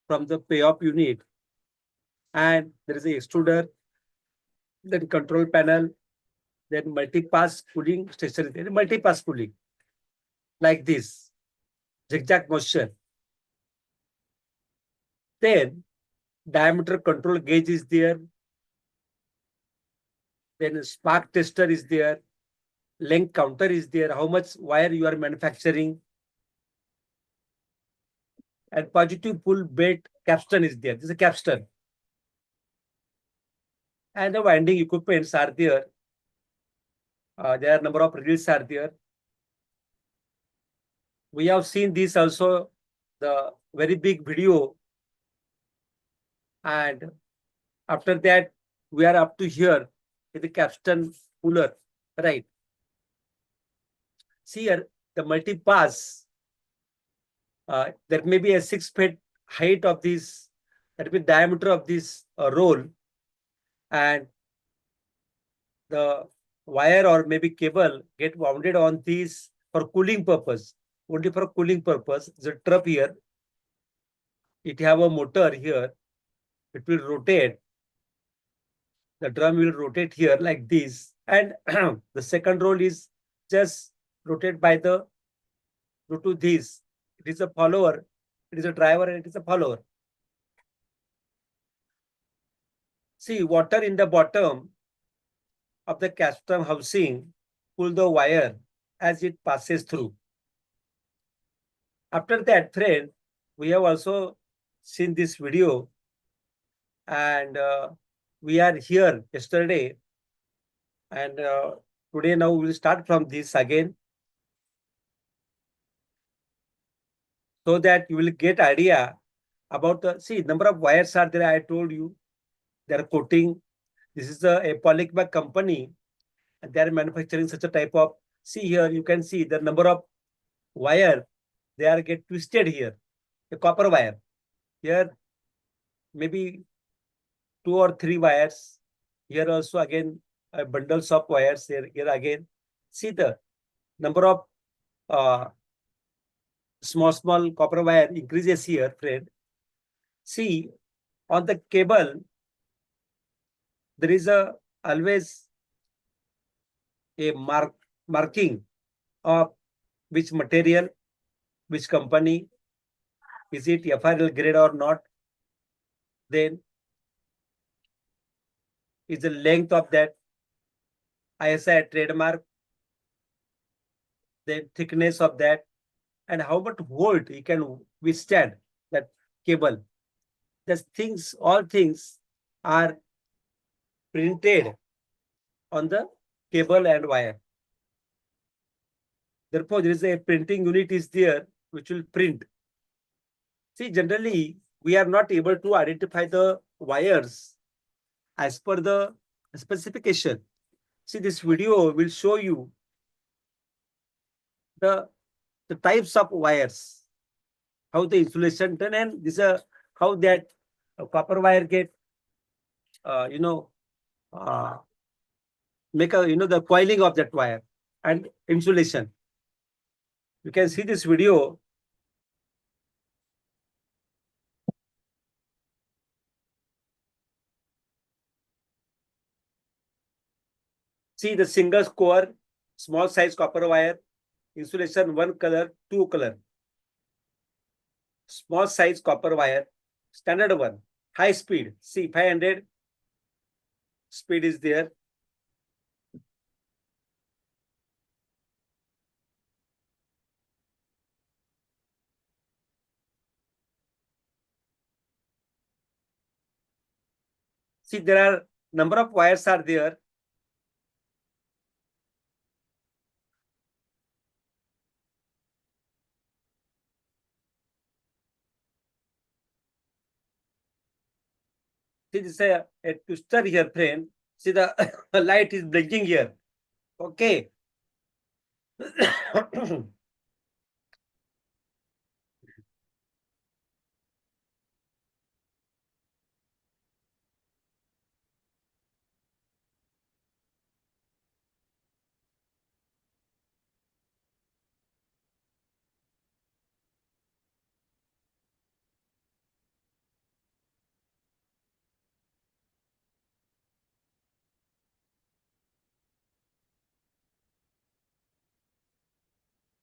from the payoff unit, and there is a extruder, then control panel, then multi-pass cooling station, then multi-pass cooling, like this, zigzag motion. Then diameter control gauge is there, then spark tester is there, length counter is there, how much wire you are manufacturing, and positive pull belt capstan is there. This is a capstan. And the winding equipments are there. There are number of reels are there. We have seen this also, the very big video. And after that, we are up to here with the capstan puller, right? See here, the multi-pass, there may be a 6 feet height of this, that will be diameter of this roll, and the wire or maybe cable get wounded on these for cooling purpose, only for cooling purpose. The trap here, it have a motor here, it will rotate, the drum will rotate here like this, and the second roll is just rotate by the due to this. It is a follower, it is a driver, and it is a follower. See, water in the bottom of the capstan housing pull the wire as it passes through. After that, friend, we have also seen this video, and we are here yesterday, and today now we will start from this again, so that you will get idea about the, see, number of wires are there. I told you they are coating. This is a polymer company, and they are manufacturing such a type of, see here, you can see the number of wire, they are get twisted here, a copper wire. Here, maybe 2 or 3 wires. Here also again, bundles of wires here again. See the number of small copper wire increases here, friend. See, on the cable, there is a always a marking of which material, which company, is it FRL grade or not. Then is the length of that ISI trademark, the thickness of that, and how much volt it can withstand that cable. These things, all things are printed on the cable and wire. Therefore, there is a printing unit is there which will print. See, generally, we are not able to identify the wires as per the specification. See, this video will show you the types of wires, how the insulation done, and this how that copper wire get, make a, the coiling of that wire and insulation. You can see this video. See the single core, small size copper wire, insulation 1 color, 2 color. Small size copper wire, standard one, high speed. See, 500 speed is there. See, there are number of wires are there. See, this is a twister here, friend. See, the light is blinking here. Okay.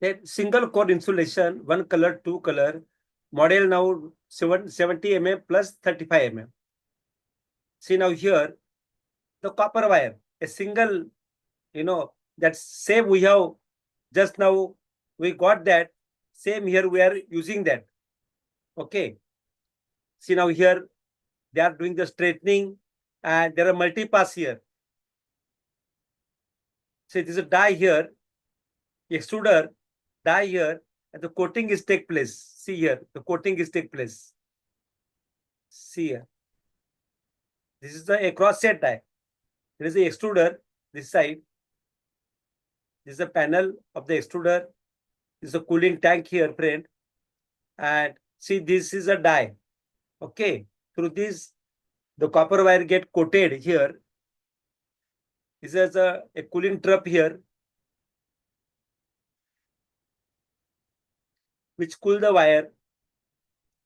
A single core insulation, one color, two color, model now 70 mm plus 35 mm. See now here, the copper wire, a single, that same we have just now, we got that, same here we are using that. Okay. See now here, they are doing the straightening and there are multi-pass here. See, this is a die here, extruder, die here, and the coating is take place. See here, the coating is take place. See here. This is the cross set die. There is the extruder, this side. This is the panel of the extruder. This is a cooling tank here, friend. And see, this is a die. Okay. Through this, the copper wire get coated here. This is a cooling trap here, which cool the wire,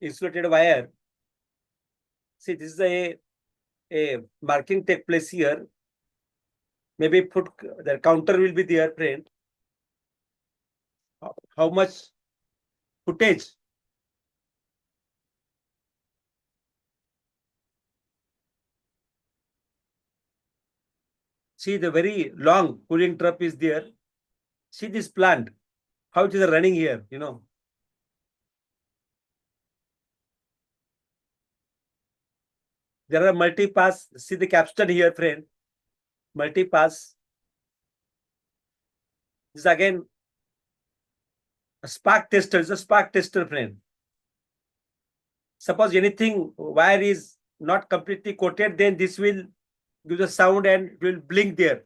insulated wire. See, this is a marking take place here. Maybe put the counter will be there, friend. How much footage? See, the very long cooling trap is there. See this plant, how it is running here. There are multi-pass. See the capstan here, friend. Multi-pass. This is again a spark tester. It's a spark tester, friend. Suppose anything wire is not completely coated, then this will give the sound and it will blink there.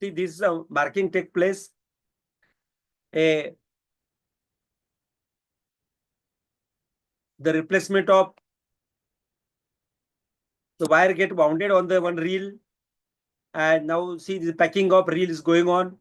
See, this marking take place. A the replacement of the wire get wounded on the one reel, and now see the packing of reel is going on.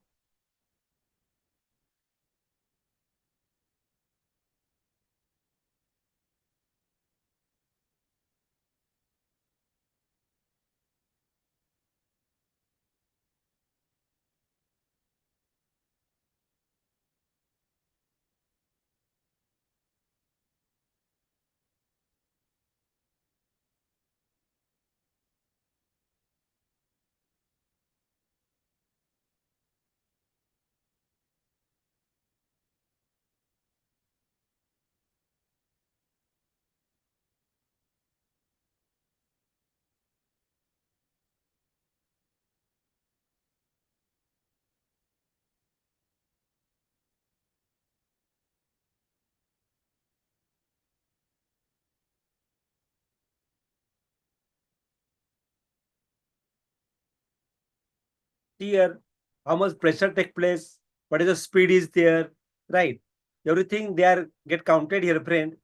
Here, how much pressure take place, what is the speed is there, right? Everything they are get counted here, friend.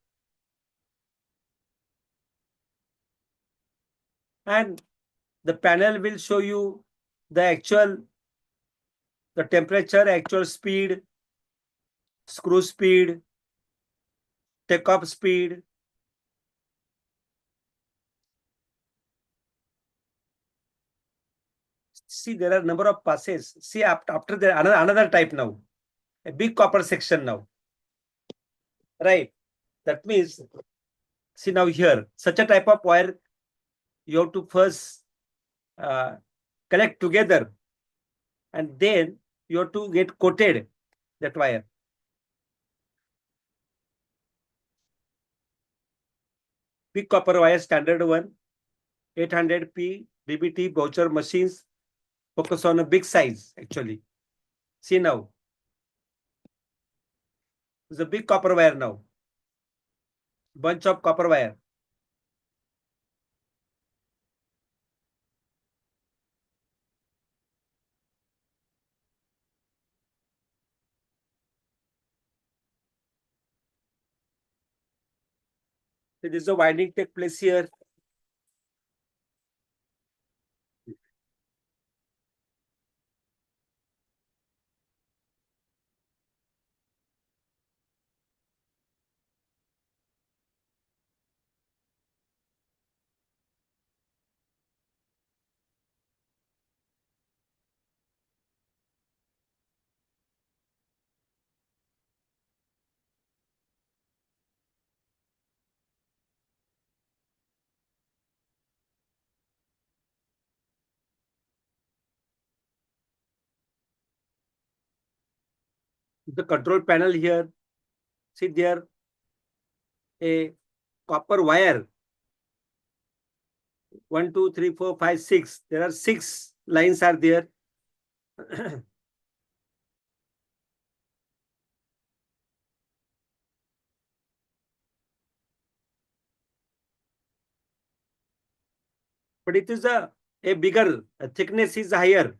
And the panel will show you the actual, the temperature, actual speed, screw speed, takeoff speed. See, there are number of passes. See, after the another type now, a big copper section now, right? That means, see now here, such a type of wire you have to first uh, collect together, and then you have to get coated that wire. Big copper wire, standard one, 800p DBT voucher machines focus on a big size actually. See now, it's a big copper wire now, bunch of copper wire. So this is a winding take place here. The control panel here, see there a copper wire, 1, 2, 3, 4, 5, 6. There are 6 lines are there. But it is a bigger, thickness is higher.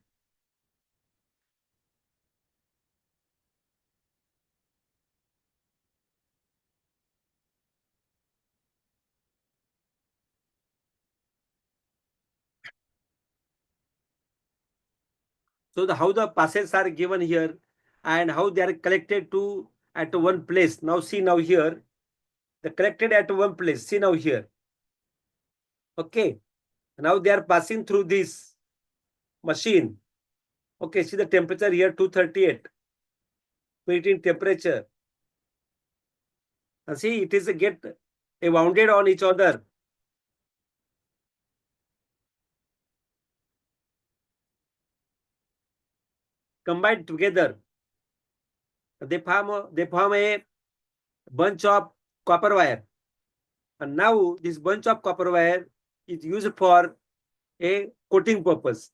So how the passes are given here and how they are collected to at one place. Now see now here, the collected at one place. See now here. Okay. Now they are passing through this machine. Okay, see the temperature here 238. Meeting temperature. And see it is a get wounded on each other. Combined together. They form a bunch of copper wire. And now this bunch of copper wire is used for a coating purpose.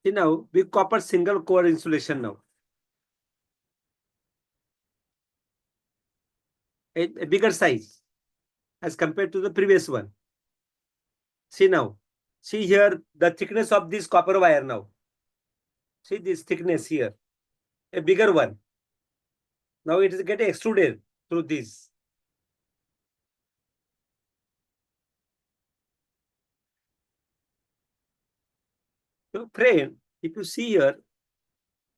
See now, with copper single core insulation now, a bigger size as compared to the previous one. See now, see here the thickness of this copper wire now. See this thickness here, a bigger one. Now it is getting extruded through this. So friend, if you see here,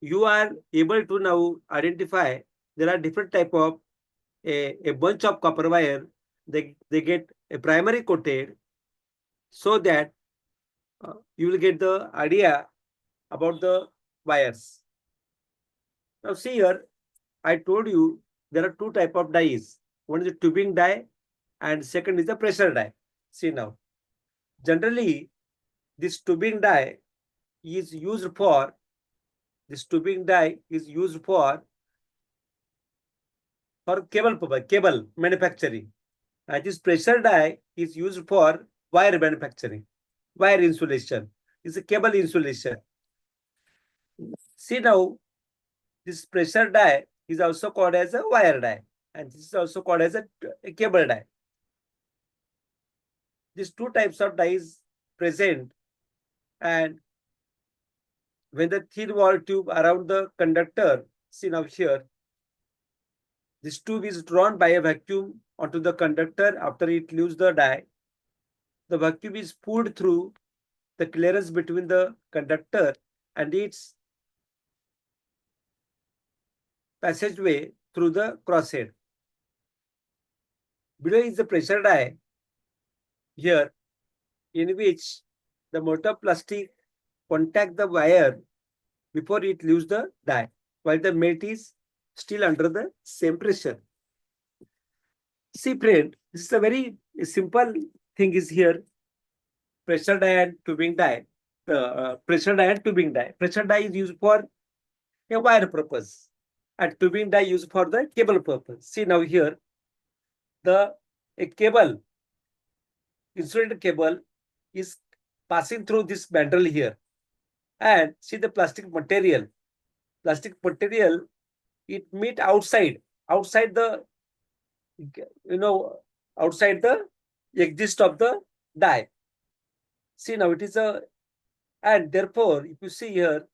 you are able to now identify there are different type of a bunch of copper wire. They get a primary coated so that you will get the idea about the wires. Now see here, I told you there are two type of dies. One is a tubing die and second is a pressure die. See now, generally this tubing die is used for cable manufacturing. And this pressure die is used for wire manufacturing, wire insulation. It's a cable insulation. See now, this pressure die is also called as a wire die, and this is also called as a cable die. These two types of dies present, and when the thin wall tube around the conductor, see now here, this tube is drawn by a vacuum onto the conductor after it leaves the die. The vacuum is pulled through the clearance between the conductor and its passageway through the crosshead. Below is the pressure die here, in which the motor plastic contact the wire before it leaves the die, while the melt is still under the same pressure. See, friend, this is a very simple thing is here. Pressure die and tubing die. Pressure die and tubing die. Pressure die is used for a wire purpose, and tubing die used for the cable purpose. See now here, the a cable, insulated cable, is passing through this bundle here, and see the plastic material. Plastic material, it meet outside the you know outside the exist of the die. See now it is a, and therefore if you see here,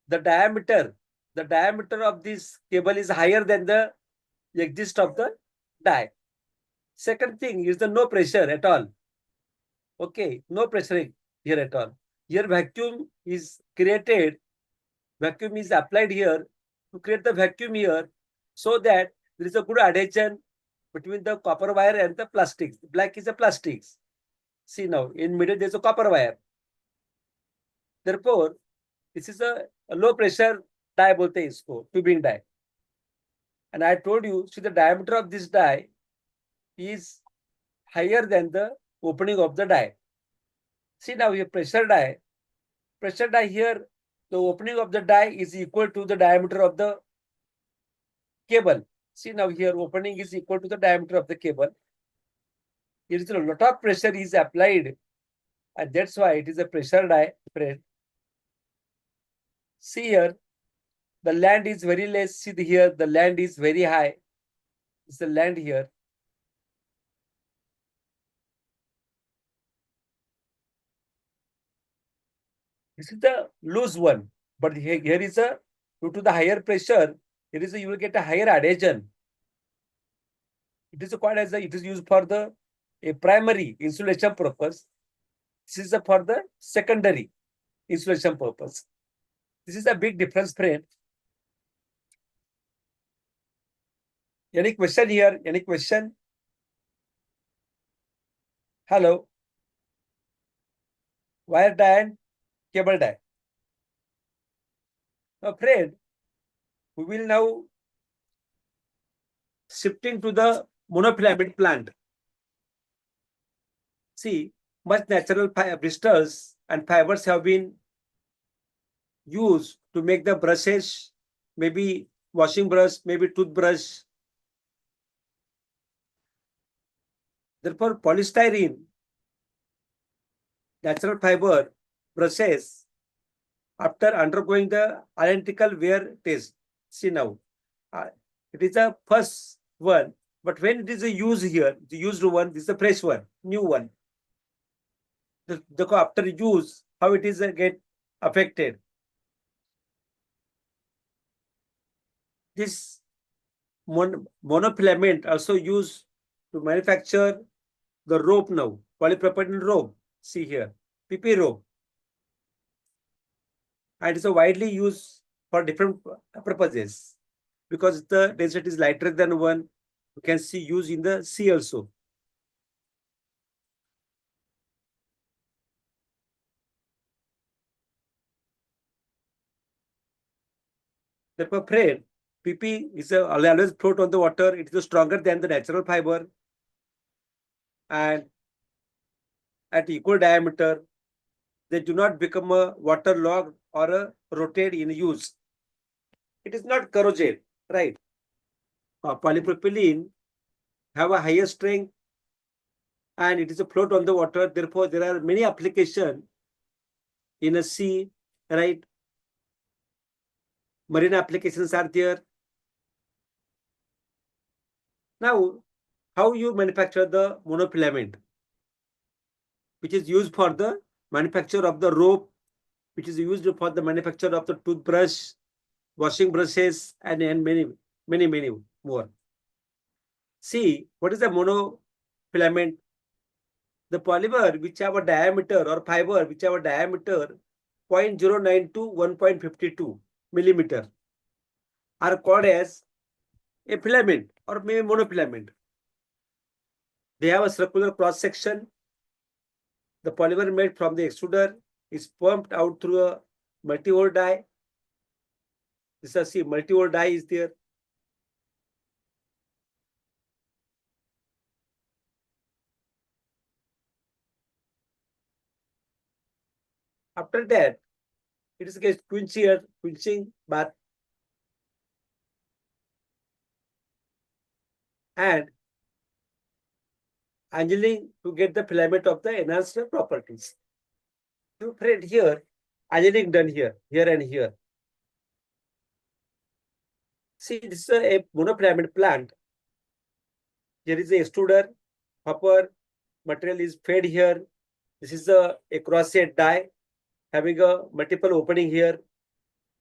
the diameter of this cable is higher than the exist of the die. Second thing is the no pressure at all. Okay, no pressure here at all. Here vacuum is created, vacuum is applied here to create the vacuum here so that there is a good adhesion between the copper wire and the plastics. Black is a plastics. See now, in middle there is a copper wire. Therefore, this is a low pressure die bolte हैं इसको, tubing die. And I told you, see the diameter of this die is higher than the opening of the die. See now here pressure die here, the opening of the die is equal to the diameter of the cable. See now here opening is equal to the diameter of the cable. Here is a lot of pressure is applied, and that's why it is a pressure die, friend. See here, the land is very less. See here, the land is very high. It's the land here. This is the loose one, but here is a, due to the higher pressure, here is a, you will get a higher adhesion. It is called as it is used for the a primary insulation purpose. This is for the secondary insulation purpose. This is a big difference, friend. Any question here? Any question? Hello. Wire die and cable die. Now, friend, we will now shifting to the monofilament plant. See, much natural bristles and fibers have been used to make the brushes, maybe washing brush, maybe toothbrush. Therefore, polystyrene, natural fiber brushes, after undergoing the identical wear test. See now, it is a first one, but when it is a use here, the used one, this is a fresh one, new one. After use, how it is get affected. This monofilament also used to manufacture the rope now, polypropylene rope. See here, PP rope. And it is a widely used for different purposes because the density is lighter than one. You can see use in the sea also. Therefore, friend, PP is always float on the water. It is stronger than the natural fiber and at equal diameter. They do not become a waterlogged or a rotate in use. It is not corrosive, right? Polypropylene have a higher strength and it is a float on the water. Therefore, there are many applications in a sea, right? Marine applications are there. Now, how you manufacture the monofilament, which is used for the manufacture of the rope, which is used for the manufacture of the toothbrush, washing brushes, and many more. See, what is the monofilament? The polymer which have a diameter or fiber which have a diameter 0.09 to 1.52 millimeter are called as a filament or maybe monofilament. They have a circular cross section. The polymer made from the extruder is pumped out through a multi-hole die. This is see multi-hole die is there. After that, it is get quenching bath and annealing to get the filament of the enhanced properties. You friend here, annealing done here and here. See, this is a monofilament plant. Here is a extruder, hopper, material is fed here. This is a cross-set die having a multiple opening here,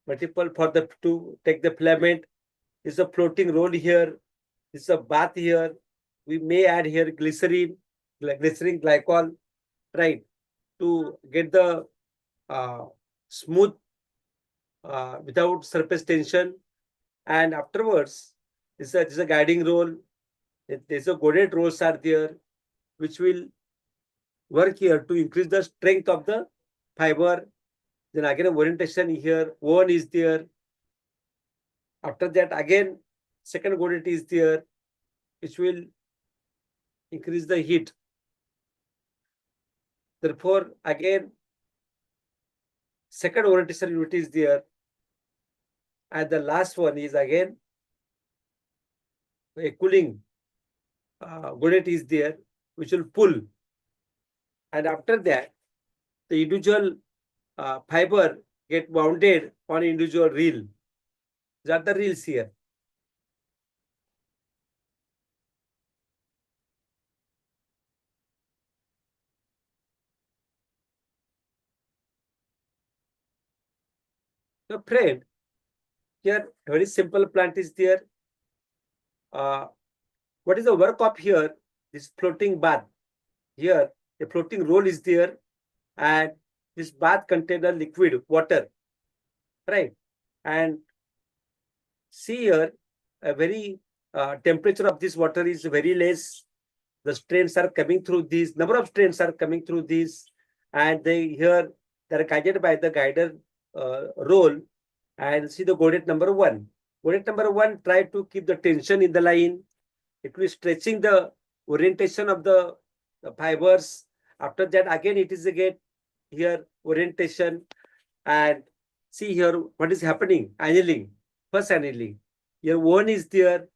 multiple for the to take the filament. This is a floating roll here. This is a bath here. we may add here glycerin glycol, right, to get the uh, smooth without surface tension. And afterwards, this is a guiding roll. There's a coded rolls are there, which will work here to increase the strength of the fiber. Then again, orientation here, one is there. After that, again, second coordinate is there, which will increase the heat. Therefore, again, second orientation unit is there. And the last one is again a cooling coordinate is there, which will pull. And after that, the individual fiber get mounted on individual reel. These are the reels here. So, friend, here very simple plant is there. What is the work of here? This floating bath. Here, a floating roll is there, and this bath contains a liquid water, right? And see here, a very temperature of this water is very less. The strains are coming through these, number of strains are coming through these, and they are guided by the guider roll. And see the coordinate number one. Coordinate number one, try to keep the tension in the line. It will stretching the orientation of the fibers. After that, again, it is again here orientation. And see here what is happening. Annealing, first annealing. Here one is there.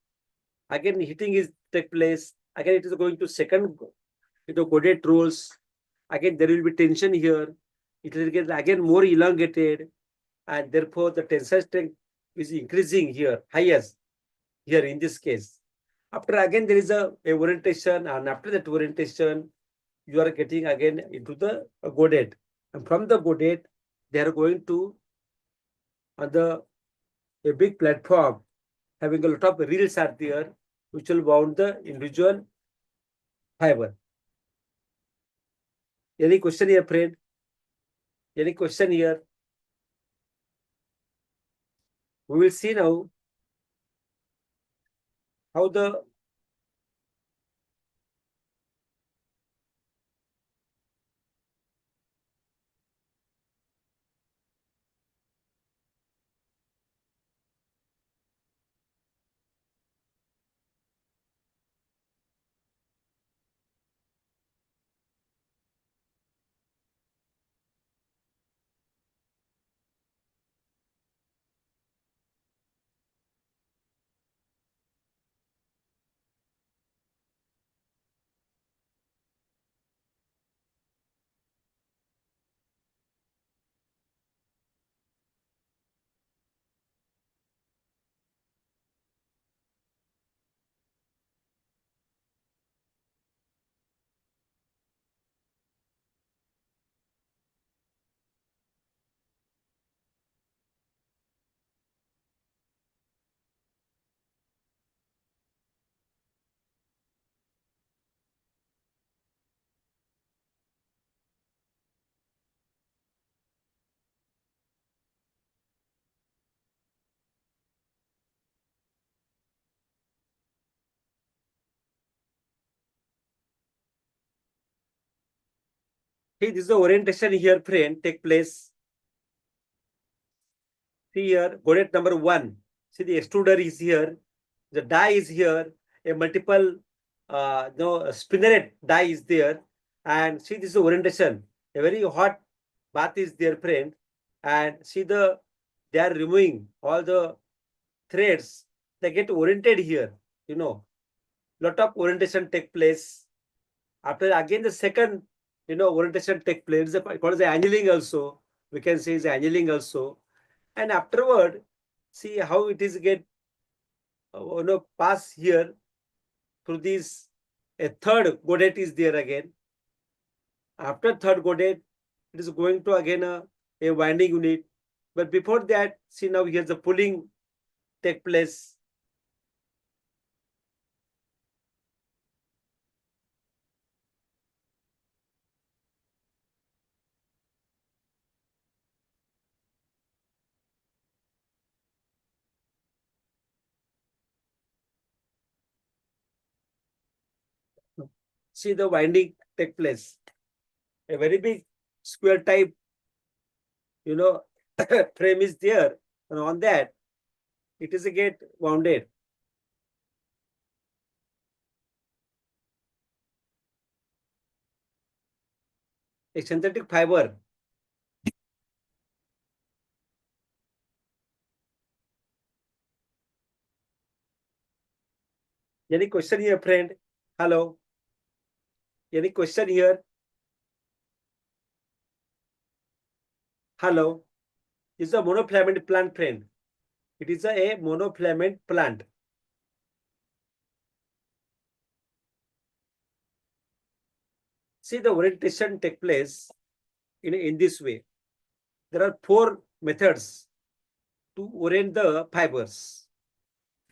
Again, heating is take place. Again, it is going to second coordinate rolls. Again, there will be tension here. It will get again more elongated, and therefore the tensile strength is increasing here, highest here in this case. After again there is a orientation, and after that orientation, you are getting again into the godate. And from the godate, they are going to on a big platform having a lot of reels are there, which will bound the individual fiber. Any question here, friend? Any question here? We will see now how the this is the orientation here, friend, take place. See here, coordinate number one. See the extruder is here. The die is here. A multiple spinneret die is there. And see this is orientation. A very hot bath is there, friend. And see they are removing all the threads. They get oriented here. Lot of orientation take place. After again the second, orientation take place. Called the annealing also. We can say is annealing also. And afterward, see how it is get pass here through this. A third godate is there again. After third godate, it is going to again a winding unit. But before that, see now here's the pulling take place. See the winding take place. A very big square type, you know, frame is there, and on that it is a get wounded. A synthetic fiber. Any question here, friend? Hello. Any question here? Hello. It's a monofilament plant, friend. It is a monofilament plant. See the orientation take place in this way. There are four methods to orient the fibers.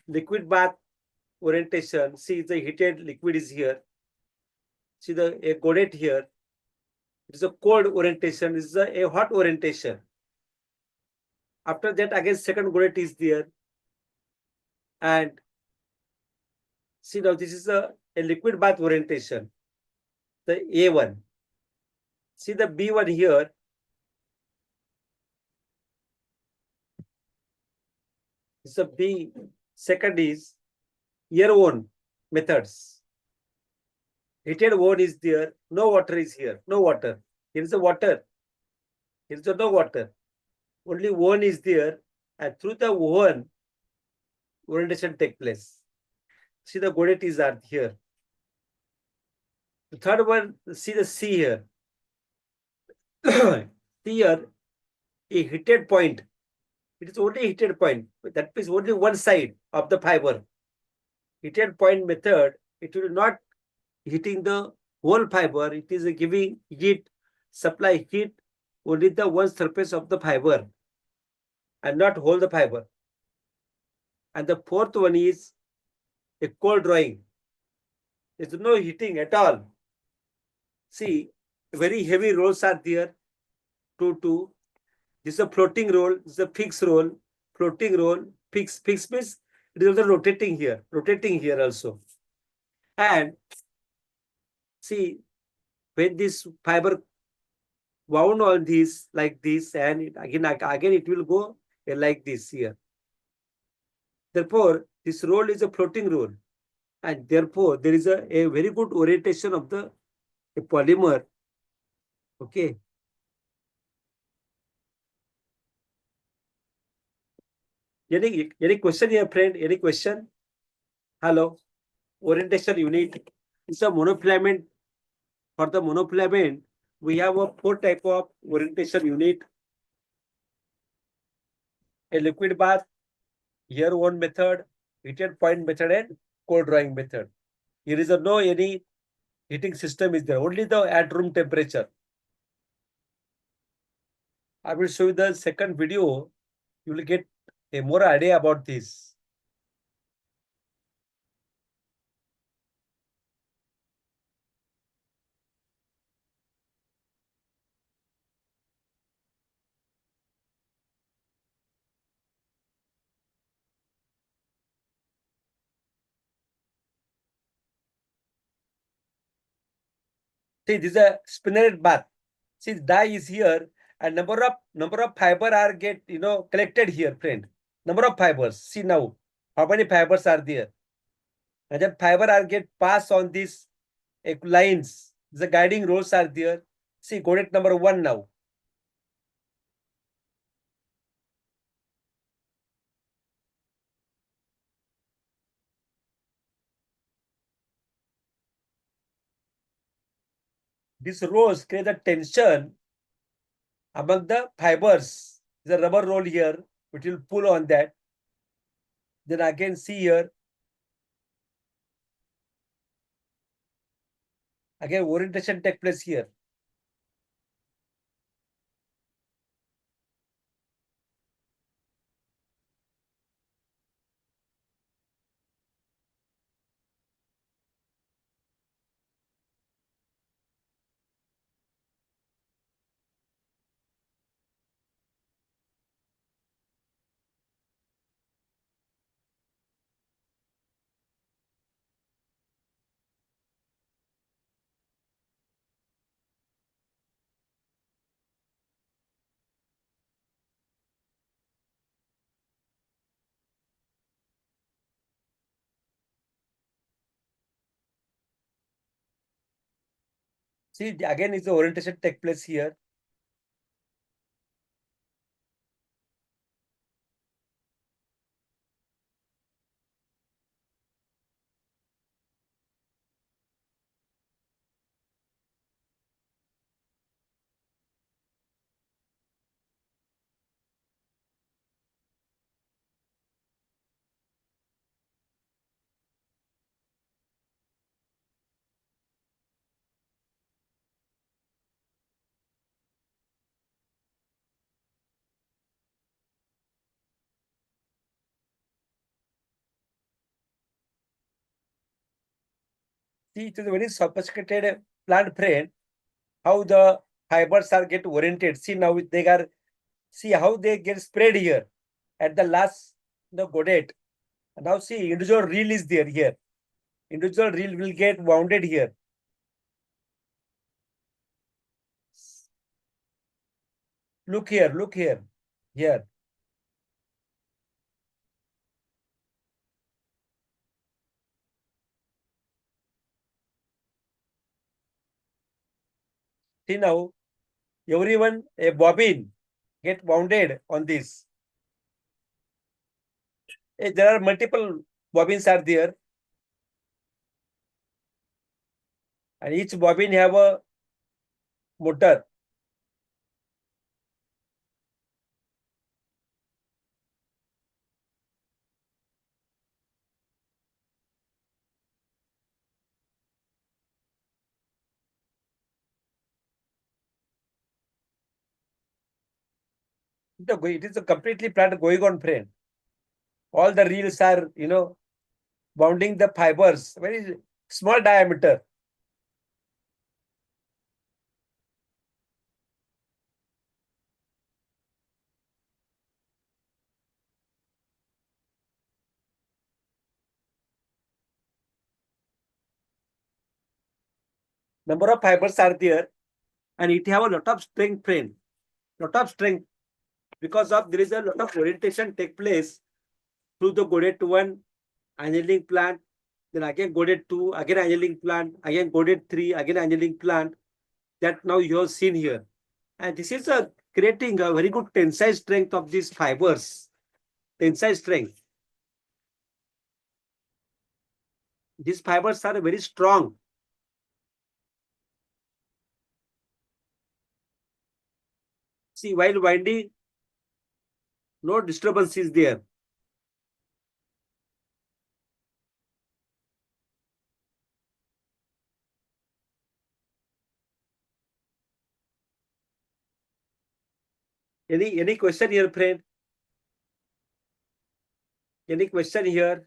Liquid bath orientation. See the heated liquid is here. See the a coordinate here. It is a cold orientation. This is a hot orientation. After that, again, second coordinate is there. And see now, this is a liquid bath orientation. The A1. See the B1 here. This is a B. Second is air one methods. Heated one is there. No water is here. No water. Here is a water. Here is a no water. Only one is there. And through the one, orientation take place. See the coordinates are here. The third one, see the C here. Here, a heated point. It is only a heated point. That means only one side of the fiber. Heated point method, it will not heating the whole fiber. It is giving heat, supply heat only the one surface of the fiber and not whole the fiber. And the fourth one is a cold drawing. There's no heating at all. See, very heavy rolls are there. Two. This is a floating roll. This is a fixed roll. Floating roll. Fixed means it is also rotating here. Rotating here also. And see, when this fiber wound on this like this, and again it will go like this here. Therefore, this roll is a floating roll, and therefore there is a very good orientation of the polymer. Okay. Any question here, friend? Any question? Hello. Orientation unit. It's a monofilament. For the monofilament, we have a four type of orientation unit. A liquid bath, here one method, heated point method, and cold drawing method. Here is a no any heating system is there, only the at room temperature. I will show you the second video. You will get a more idea about this. See, this is a spinneret bath. See, dye is here, and number of fiber are get collected here, friend. Number of fibers. See now, how many fibers are there? And then fiber are get passed on these lines. The guiding rows are there. See, coordinate number one now. These rows create a tension among the fibers. The rubber roll here, which will pull on that. Then again, see here. Again, orientation take place here. See, again, is the orientation take place here. See, it is a very sophisticated plant frame. How the fibers are get oriented. See now they are, see how they get spread here at the last the godet. Now see individual reel is there here. Individual reel will get wounded here. Look here, look here, here. See now everyone a bobbin get wounded on this. There are multiple bobbins are there, and each bobbin have a motor. It is a completely plant going on frame. All the reels are, bounding the fibers, very small diameter. Number of fibers are there, and it have a lot of strength frame, lot of strength, because of there is a lot of orientation take place through the godet one annealing plant, then again godet two, again annealing plant, again godet three, again annealing plant. That now you have seen here, and this is a creating a very good tensile strength of these fibers. Tensile strength. These fibers are very strong. See, while winding, no disturbance is there. Any question here, friend? Any question here?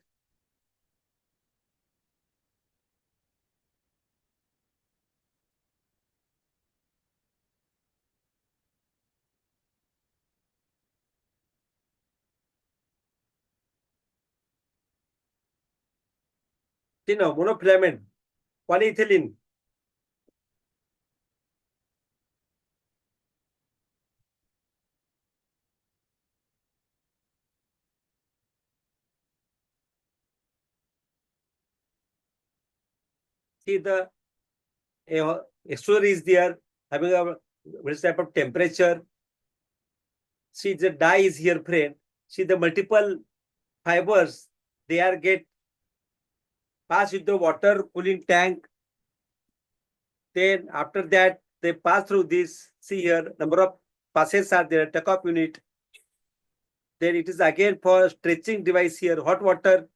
See now, monofilament, polyethylene. See the extruder is there, having a what type of temperature. See the dye is here, friend. See the multiple fibers, they are get passed with the water cooling tank. Then after that, they pass through this. See here, number of passes are there, take-off unit. Then it is again for stretching device here, hot water.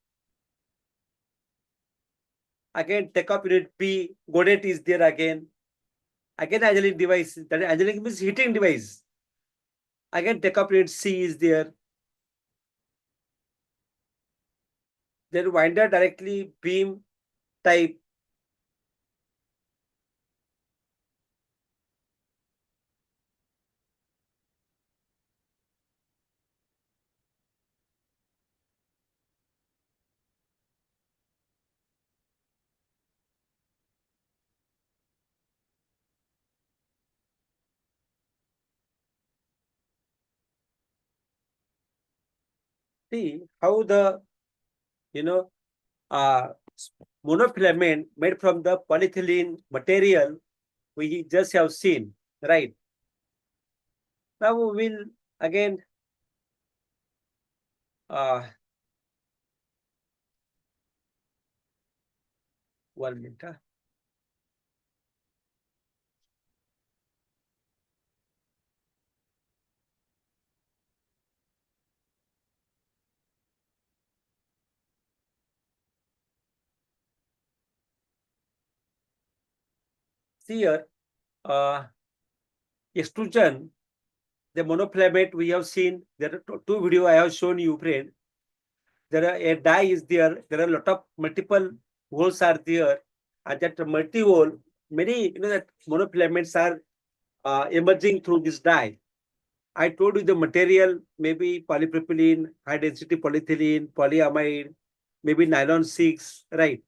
Again, take-off unit P, godet is there again. Again, annealing device, that annealing means heating device. Again, take-off unit C is there. Then winder directly beam type. See how the, you know, uh, monofilament made from the polyethylene material we just have seen, right? Now we will again uh, 1 minute. See here, extrusion, the monofilament we have seen. There are two video I have shown you, friend. There are a die is there. There are a lot of multiple holes are there, and that multi hole, many that monofilaments are emerging through this die. I told you the material, maybe polypropylene, high density polyethylene, polyamide, maybe nylon 6, right?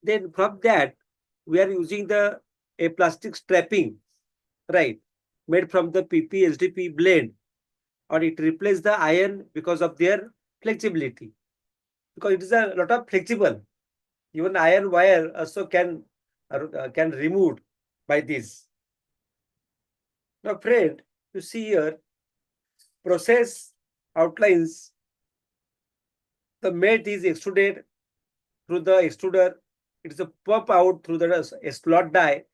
Then from that, we are using the a plastic strapping, right? Made from the PP SDP blend, or it replaces the iron because of their flexibility. Because it is a lot of flexible. Even iron wire also can removed by this. Now, friend, you see here process outlines. The mate is extruded through the extruder. It is a pop out through the a slot die.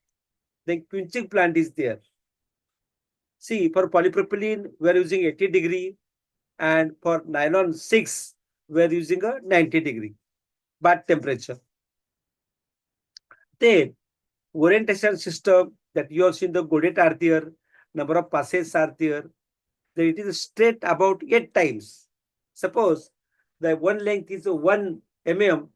Then quenching plant is there. See, for polypropylene, we are using 80-degree, and for nylon 6, we are using a 90-degree bath temperature. Then orientation system that you have seen, the godet are there, number of passes are there. Then it is straight about 8 times. Suppose the one length is 1 mm,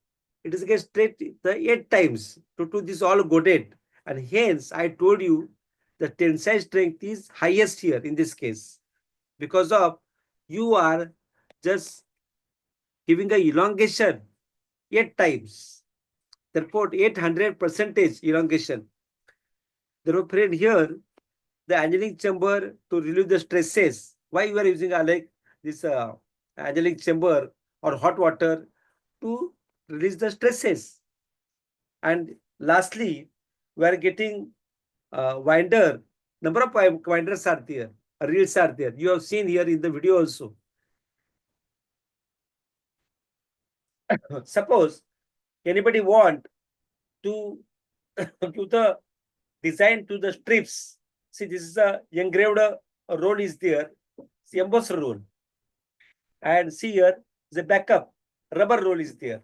it is get straight the 8 times to do this all godet. And hence, I told you the tensile strength is highest here in this case because of you are just giving a elongation 8 times. Therefore, 800 percentage elongation. Therefore, friend, here the annealing chamber to relieve the stresses. Why you are using like this annealing chamber or hot water to release the stresses. And lastly, we are getting winder. Number of winders are there, reels are there. You have seen here in the video also. Suppose anybody want to do the design to the strips. See, this is a engraved roll is there. See, embossed roll. And see here, the backup rubber roll is there.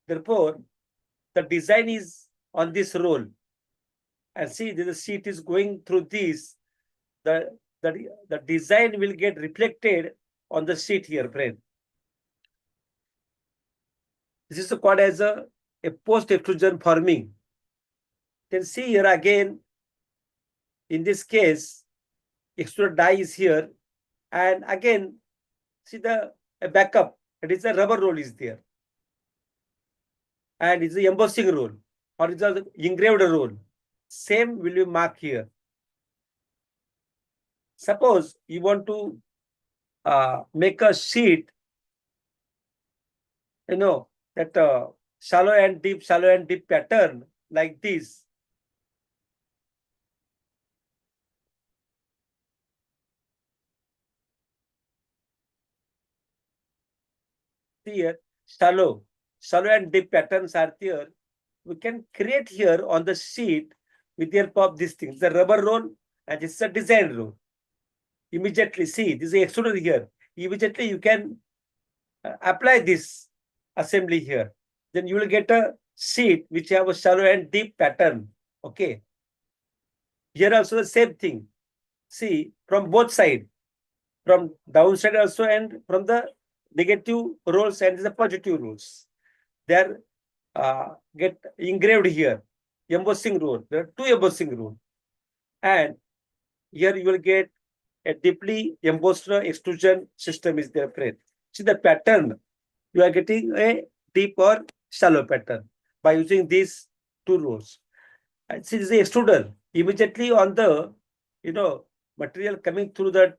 Therefore, the design is on this roll. And see, the sheet is going through this. The design will get reflected on the sheet here, friend. This is called as a post-extrusion forming. Then see here again, in this case, extruder die is here. And again, see the backup, it is a rubber roll is there. And it's the embossing roll or it's the engraved roll. Same will you mark here. Suppose you want to make a sheet, that shallow and deep pattern like this. Here, shallow and deep patterns are there. We can create here on the sheet with the help of these things. The rubber roll and this is a design roll. Immediately see, this is the extruder here. Immediately you can apply this assembly here. Then you will get a sheet which have a shallow and deep pattern. Okay. Here also the same thing. See, from both sides, from downside also and from the negative rolls and the positive rolls. They are get engraved here. Embossing roll. There are two embossing roll. And here you will get a deeply embossed extrusion system is there, friend. See the pattern. You are getting a deep or shallow pattern by using these two rolls. And see, this is the extruder. Immediately on the material coming through the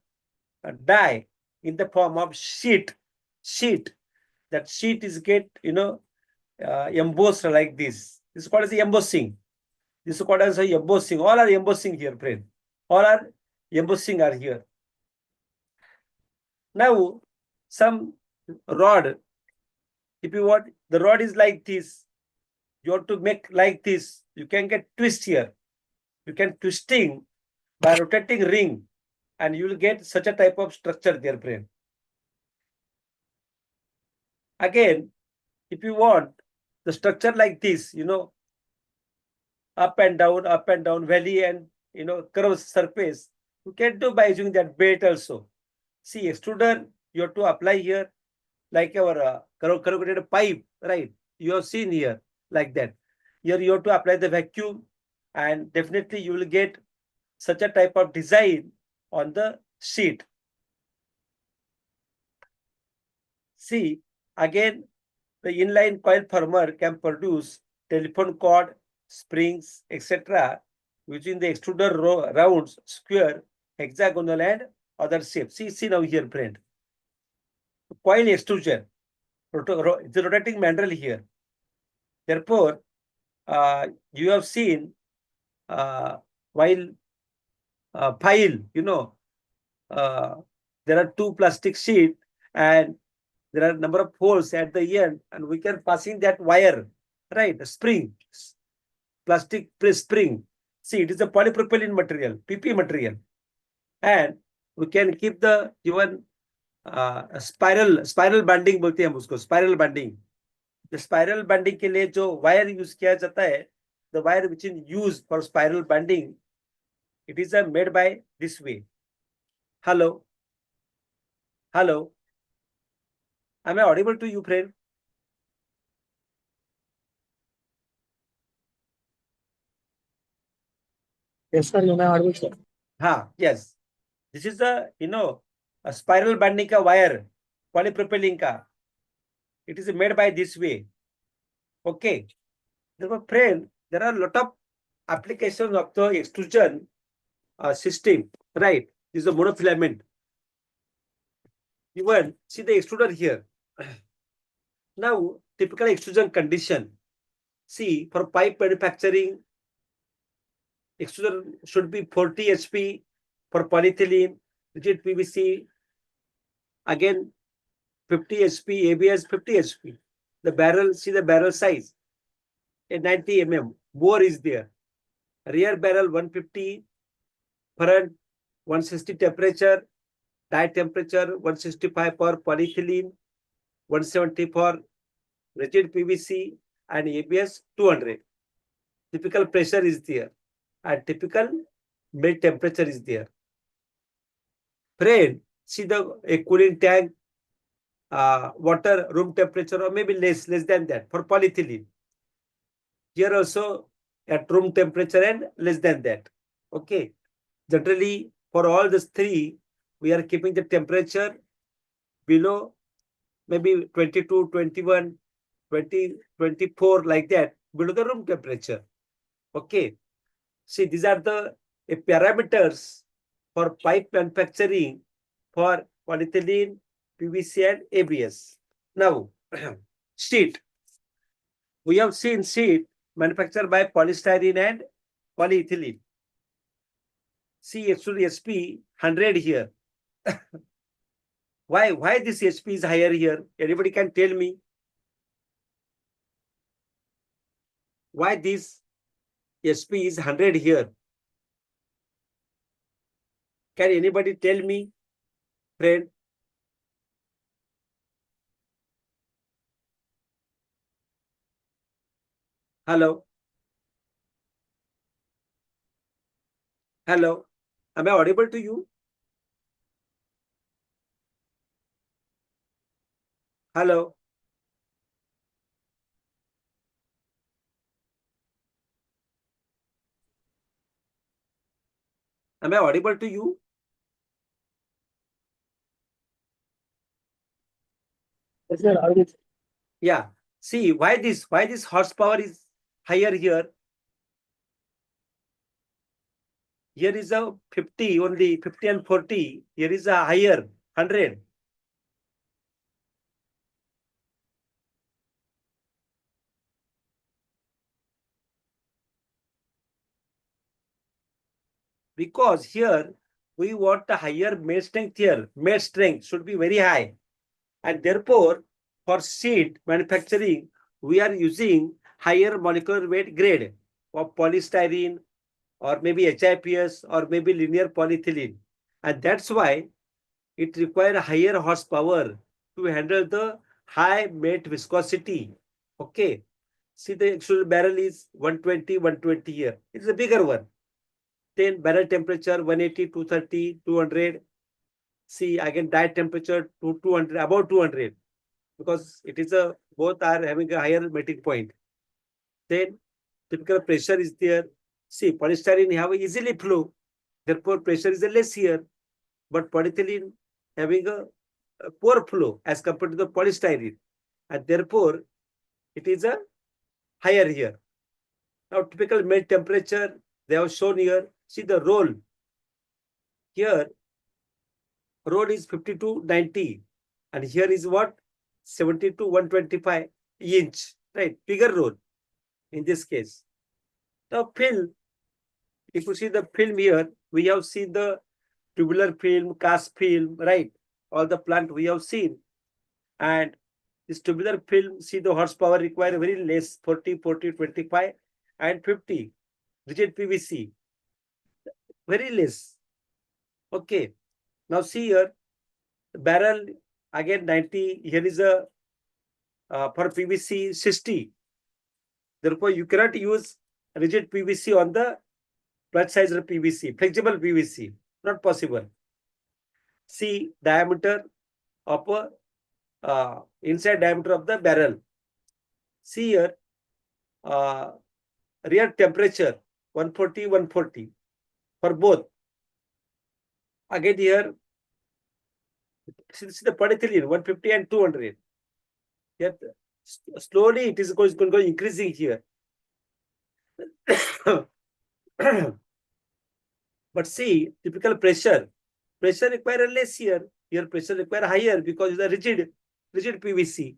die in the form of sheet. That sheet is get embossed like this. This is called as the embossing. This is called as a embossing. All are embossing here, friend. All are embossing are here. Now, some rod, if you want, the rod is like this. You want to make like this. You can get twist here. You can twisting by rotating ring, and you will get such a type of structure there, friend. Again, if you want the structure like this, up and down, valley and curved surface, you can do by using that bait also. See, extruder, you have to apply here like our corrugated pipe, right? You have seen here like that. Here you have to apply the vacuum, and definitely you will get such a type of design on the sheet. See, again, the inline coil former can produce telephone cord, springs, etc. using the extruder rounds, square, hexagonal, and other shapes. See now here, friend. Coil extrusion. It's a rotating mandrel here. Therefore, you have seen while file, uh, there are two plastic sheet and there are number of holes at the end, and we can passing that wire, right? Spring, plastic spring. See, it is a polypropylene material, PP material, and we can keep the even spiral binding बोलते हैं हम उसको, spiral binding. The spiral binding के लिए जो wire use किया जाता है, the wire which is used for spiral binding, it is made by this way. Hello, am I audible to you, friend? Yes, sir. You may audible, sir. Yes, this is the a spiral binding ka wire, polypropylene ka. It is made by this way. Okay, therefore, friend, there are a lot of applications of the extrusion system, right? This is a monofilament. Even see the extruder here. Now, typical extrusion condition. See, for pipe manufacturing, extruder should be 40 HP. For polyethylene, rigid PVC, again 50 HP, ABS 50 HP. The barrel, see the barrel size, a 90 mm. Bore is there. Rear barrel 150, front 160 temperature, die temperature 165 for polyethylene, 170 for rigid PVC, and ABS 200. Typical pressure is there, and typical melt temperature is there. Friend, see the a cooling tank, water room temperature, or maybe less than that for polyethylene. Here also at room temperature and less than that. Okay. Generally, for all these three, we are keeping the temperature below maybe 22, 21, 20, 24 like that, below the room temperature. Okay. See, these are the parameters for pipe manufacturing for polyethylene, PVC, and ABS. Now, sheet. We have seen sheet manufactured by polystyrene and polyethylene. See, actually SP 100 here. Why this HP is higher here? Anybody can tell me? Why this SP is 100 here? Can anybody tell me, friend? Hello? Hello? Am I audible to you? Hello? Am I audible to you? Yes, sir. Audible, sir. Yeah. See, why this horsepower is higher here? Here is a 50, only 50 and 40. Here is a higher 100. Because here we want a higher made strength here. Made strength should be very high. And therefore, for sheet manufacturing, we are using higher molecular weight grade of polystyrene or maybe HIPS or maybe linear polyethylene. And that's why it requires higher horsepower to handle the high mate viscosity. Okay. See, the extrusion barrel is 120, 120 here. It's a bigger one. Then barrel temperature 180, 230, 200. See, again, die temperature to 200, about 200, because it is a both are having a higher melting point. Then typical pressure is there. See, polystyrene have a easily flow, therefore pressure is a less here. But polyethylene having a poor flow as compared to the polystyrene, and therefore it is a higher here. Now, typical melt temperature they have shown here. See the roll here. Roll is 50 to 90, and here is what 70 to 125 inch, right? Bigger roll in this case. Now, film. If you see the film here, we have seen the tubular film, cast film, right? All the plant we have seen. And this tubular film, see the horsepower require very less 40, 40, 25, and 50. Rigid PVC, very less. Okay. Now see here, barrel again 90. Here is a for PVC 60. Therefore, you cannot use rigid PVC on the plus size PVC, flexible PVC. Not possible. See diameter of a inside diameter of the barrel. See here, uh, real temperature 140, 140 for both. Again here, see the polyethylene 150 and 200. Yet slowly it is going to go increasing here. But see, typical pressure. Pressure require less here. Here pressure require higher because it's a rigid PVC.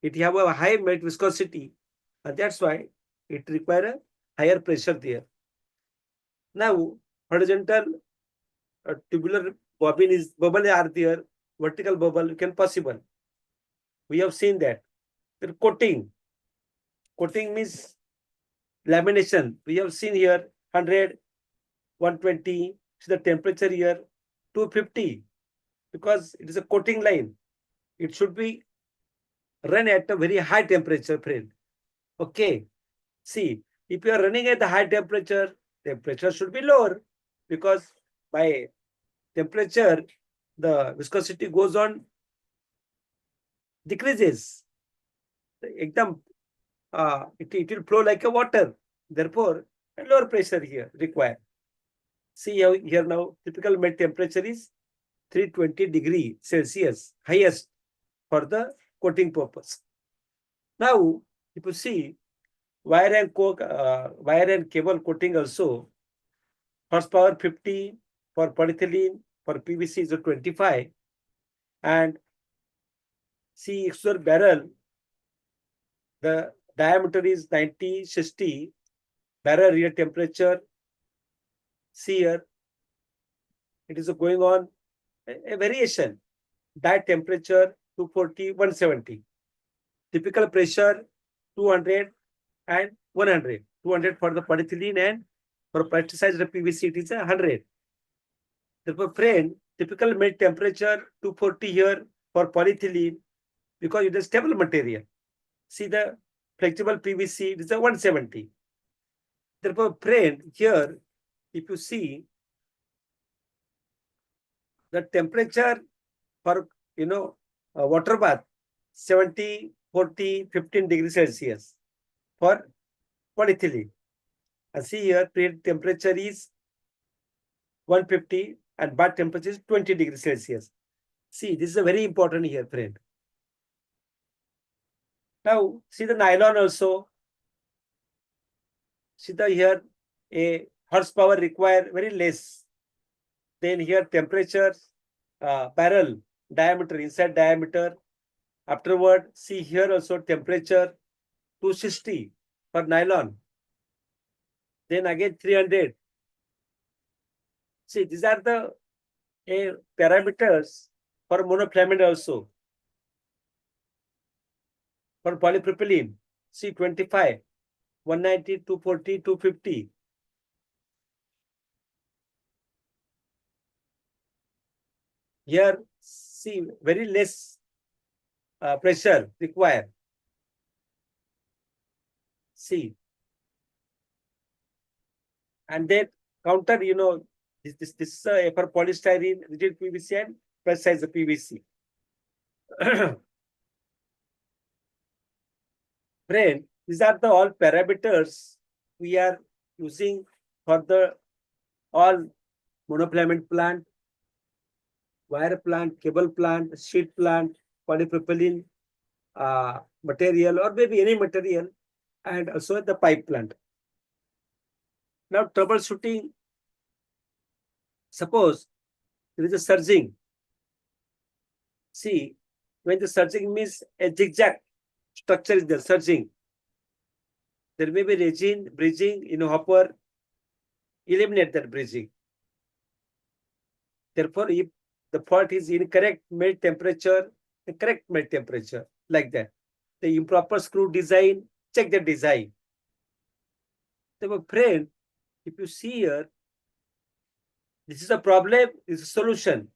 It have a high melt viscosity, and that's why it require a higher pressure there. Now, horizontal tubular bobbin is bubble are there. Vertical bubble can possible. We have seen that. Then coating. Coating means lamination. We have seen here 100, 120. See the temperature here 250, because it is a coating line. It should be run at a very high temperature, friend. Okay. See, if you are running at the high temperature, temperature should be lower, because by temperature, the viscosity goes on decreases. Ekdam, it will flow like a water. Therefore, a lower pressure here required. See how here now typical melt temperature is 320 degree Celsius, highest for the coating purpose. Now, if you see wire and cable coating also, horsepower 50 for polyethylene, for PVC is 25, and see extruder barrel, the diameter is 90, 60, barrel real temperature. See here, it is going on a variation. That temperature 240, 170. Typical pressure 200 and 100. 200 for the polyethylene, and for plasticized PVC it is 100. Therefore, friend, typical melt temperature 240 here for polyethylene, because it is stable material. See the flexible PVC, it is a 170. Therefore, friend, here, if you see the temperature for, water bath, 70, 40, 15 degrees Celsius for polyethylene. And see here, temperature is 150 and bath temperature is 20 degrees Celsius. See, this is a very important here, friend. Now, see the nylon also. See the here, a horsepower require very less. Then here temperature, barrel diameter, inside diameter. Afterward, see here also temperature 260 for nylon. Then again 300 See, these are the parameters for monofilament also. For polypropylene, see 25, 190, 240, 250. Here, see, very less pressure required. See, and then counter, this for polystyrene, rigid PVC and plus size PVC. Friend, these are the all parameters we are using for the all monofilament plant, wire plant, cable plant, sheet plant, polypropylene material, or maybe any material, and also the pipe plant. Now, troubleshooting, suppose there is a surging. See, when the surging means a zigzag structure is there, surging. There may be resin, bridging, hopper, eliminate that bridging. Therefore, if the fault is incorrect melt temperature, the correct melt temperature, like that. The improper screw design, check the design. So, my friend, if you see here, this is a problem, this is a solution.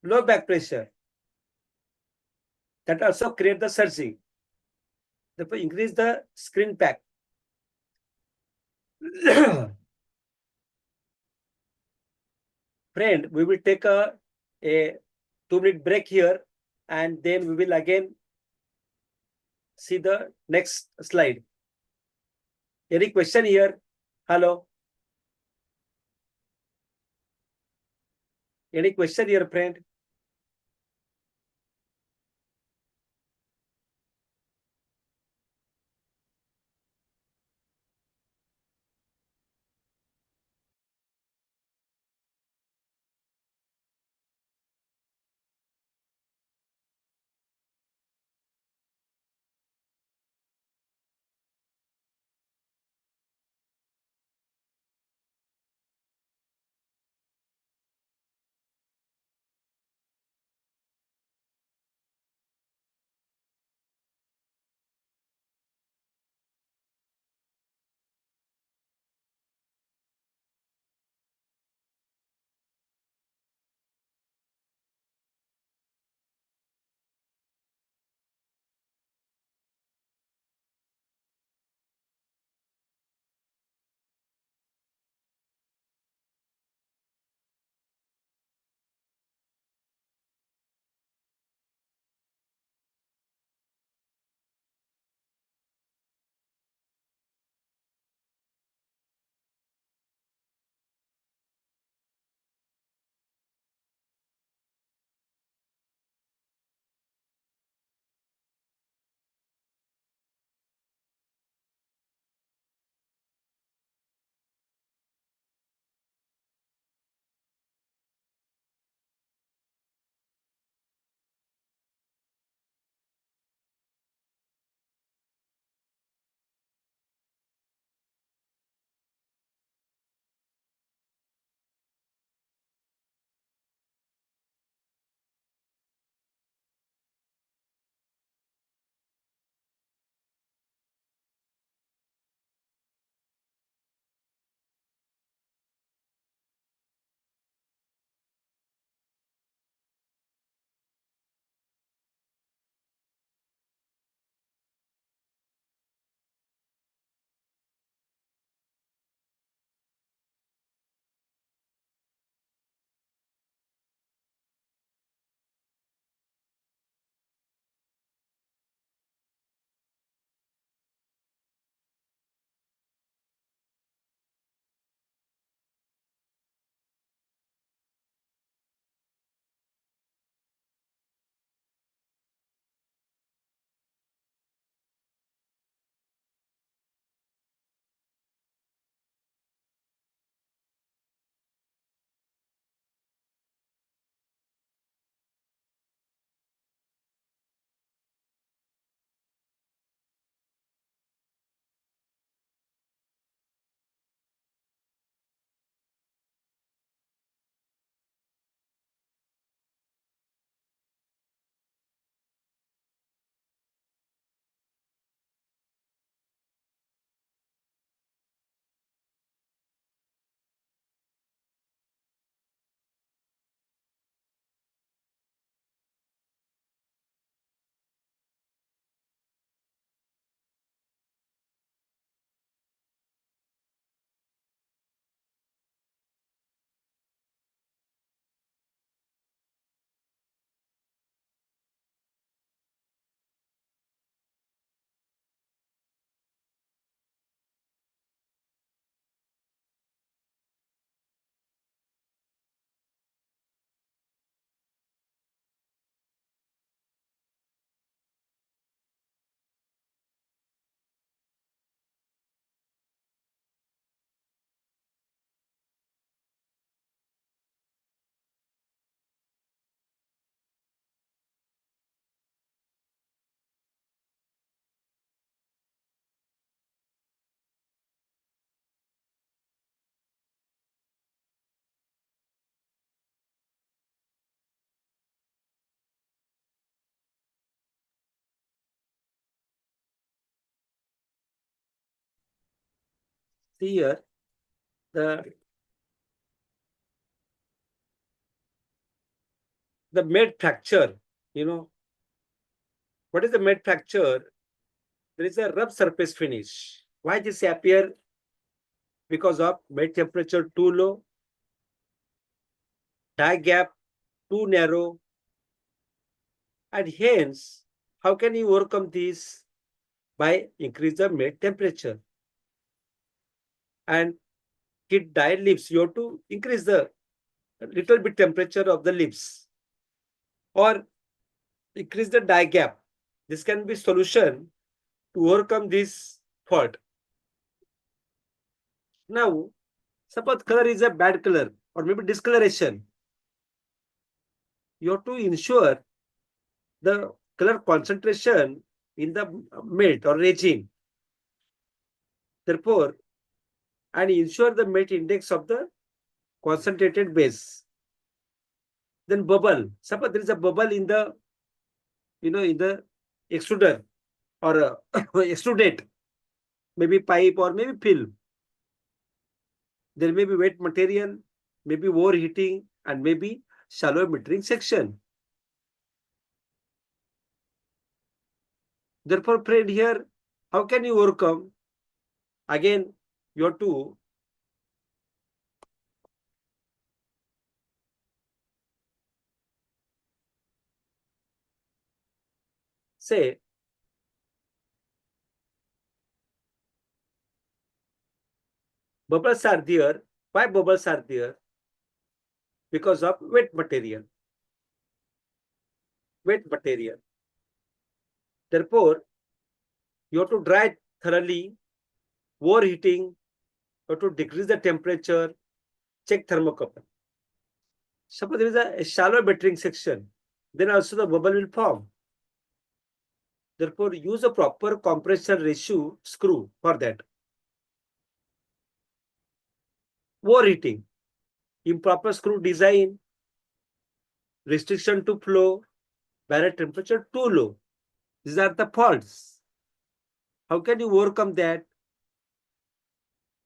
Low back pressure. That also create the surging. Therefore, increase the screen pack. Friend, we will take a 2-minute break here, and then we will again see the next slide. Any question here? Hello? Any question here, friend? See here, the made fracture, you know, what is the made fracture? There is a rough surface finish. Why this appear? Because of bed temperature too low, die gap too narrow, and hence, how can you overcome this? By increase the bed temperature and heat die lips. You have to increase the little bit temperature of the lips or increase the die gap. This can be solution to overcome this fault. Now, suppose color is a bad color or maybe discoloration. You have to ensure the color concentration in the melt or resin. Therefore, and ensure the melt index of the concentrated base. Then bubble. Suppose there is a bubble in the, in the extruder or extrudate, maybe pipe or maybe film. There may be wet material, maybe overheating, and maybe shallow metering section. Therefore, friend, here, how can you overcome? Again, you have to say bubbles are there. Why bubbles are there? Because of wet material. Wet material. Therefore, you have to dry it thoroughly, overheating, you have to decrease the temperature, check thermocouple. Suppose there is a shallow bettering section, then also the bubble will form. Therefore, use a proper compression ratio screw for that. Overheating, improper screw design, restriction to flow, barrier temperature too low. These are the faults. How can you overcome that?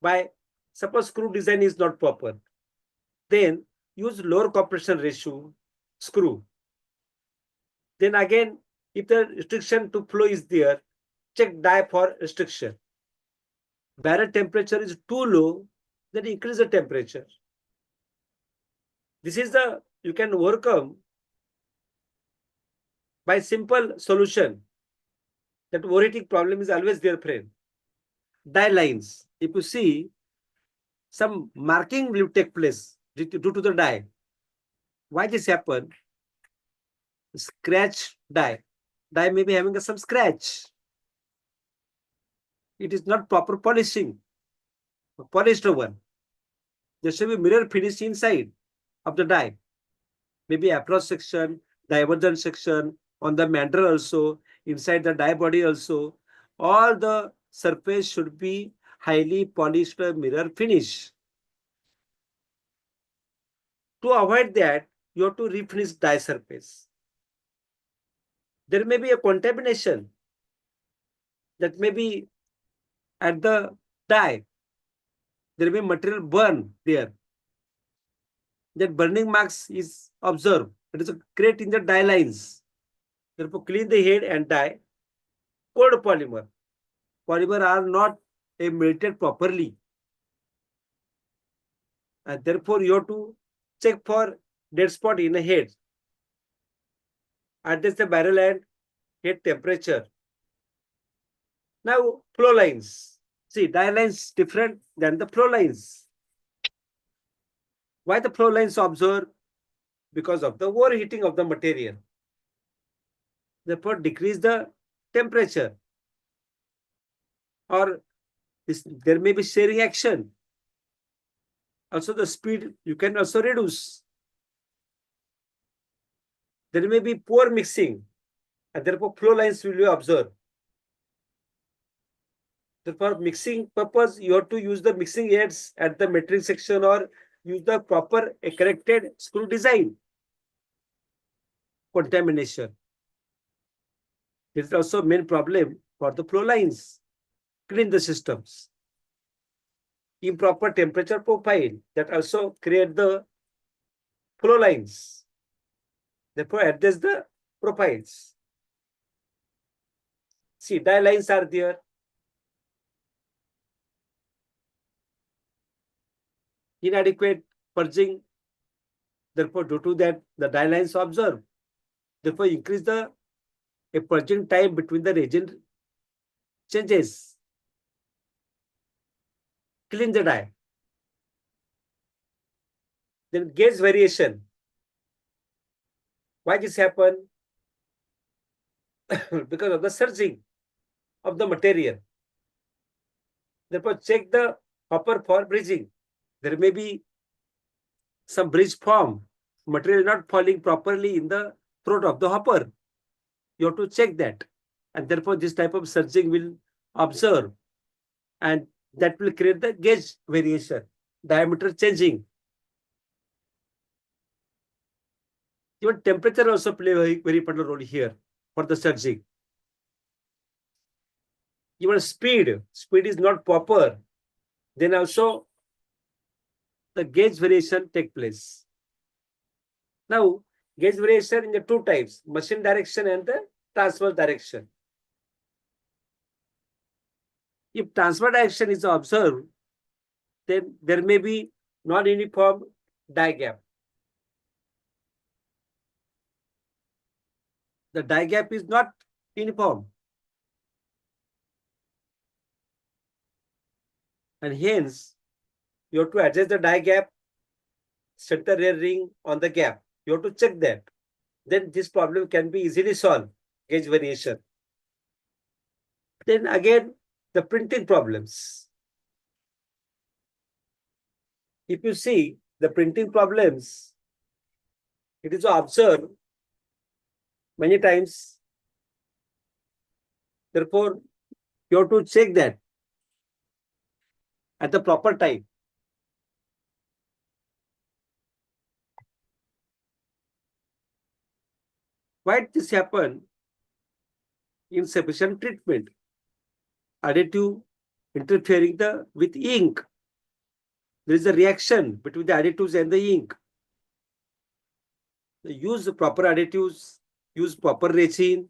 By suppose screw design is not proper, then use lower compression ratio screw. Then again, if the restriction to flow is there, check die for restriction. Barrier temperature is too low, then increase the temperature. This is the you can overcome by simple solution. That overheating problem is always there, friend. Die lines. If you see, some marking will take place due to the die. Why this happen? Scratch die. Die may be having some scratch. It is not proper polishing. Polished one. There should be mirror finish inside of the die. Maybe approach section, divergence section, on the mandrel also, inside the die body also. All the surface should be highly polished mirror finish. To avoid that, you have to refinish die surface. There may be a contamination that may be at the die. There may be material burn there. That burning marks is observed. It is a create in the die lines. Therefore, clean the head and die. Cold polymer. Polymer are not melted properly. And therefore, you have to check for dead spot in the head. Adjust the barrel and head temperature. Now, flow lines. See, die lines different than the flow lines. Why the flow lines observed? Because of the overheating of the material. Therefore, decrease the temperature. Or there may be shearing action. Also, the speed you can also reduce. There may be poor mixing, and therefore flow lines will be observed. For mixing purpose, you have to use the mixing aids at the metering section or use the proper corrected screw design. Contamination. This is also main problem for the flow lines. Clean the systems. improper temperature profile that also create the flow lines. Therefore, adjust the profiles. See, dye lines are there. Inadequate purging. Therefore, due to that, the dye lines observed. Therefore, increase the a purging time between the reagent changes. Clean the dye. Then gauge variation. Why this happen? Because of the surging of the material. Therefore, check the hopper for bridging. There may be some bridge form, material not falling properly in the throat of the hopper. You have to check that. And therefore, this type of surging will observe, and that will create the gauge variation, diameter changing. Even temperature also play very important role here for the surging. Even speed is not proper, then also the gauge variation take place. Now, gauge variation in the two types, machine direction and the transverse direction. If transverse direction is observed, then there may be non-uniform dye gap. The dye gap is not uniform. And hence, you have to adjust the dye gap, set the rear ring on the gap. You have to check that. Then this problem can be easily solved, gauge variation. Then again, the printing problems. If you see the printing problems, it is observed many times. Therefore, you have to check that at the proper time. Why did this happen? Insufficient treatment. Additive interfering with ink. There is a reaction between the additives and the ink. Use proper additives, use proper resin,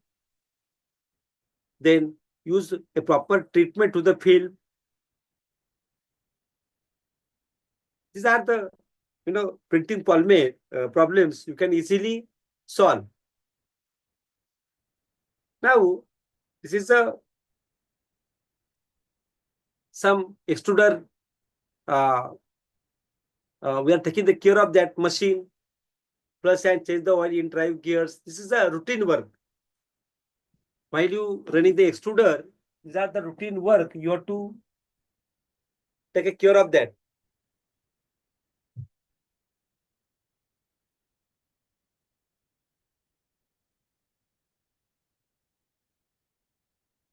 then use a proper treatment to the film. These are the printing problems you can easily solve. Now, this is some extruder. We are taking the care of that machine, plus and change the oil in drive gears. This is a routine work. While you running the extruder, these are the routine work. You have to take care of that.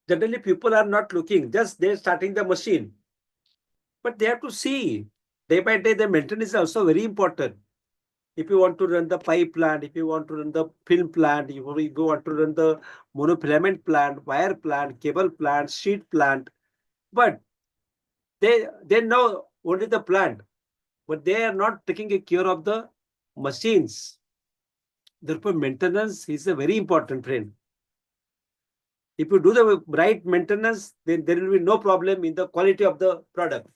Generally, people are not looking, just they're starting the machine. But they have to see day by day, the maintenance is also very important. If you want to run the pipe plant, if you want to run the film plant, if you want to run the monofilament plant, wire plant, cable plant, sheet plant, but they know only the plant, but they are not taking care of the machines. Therefore, maintenance is a very important, friend. If you do the right maintenance, then there will be no problem in the quality of the product.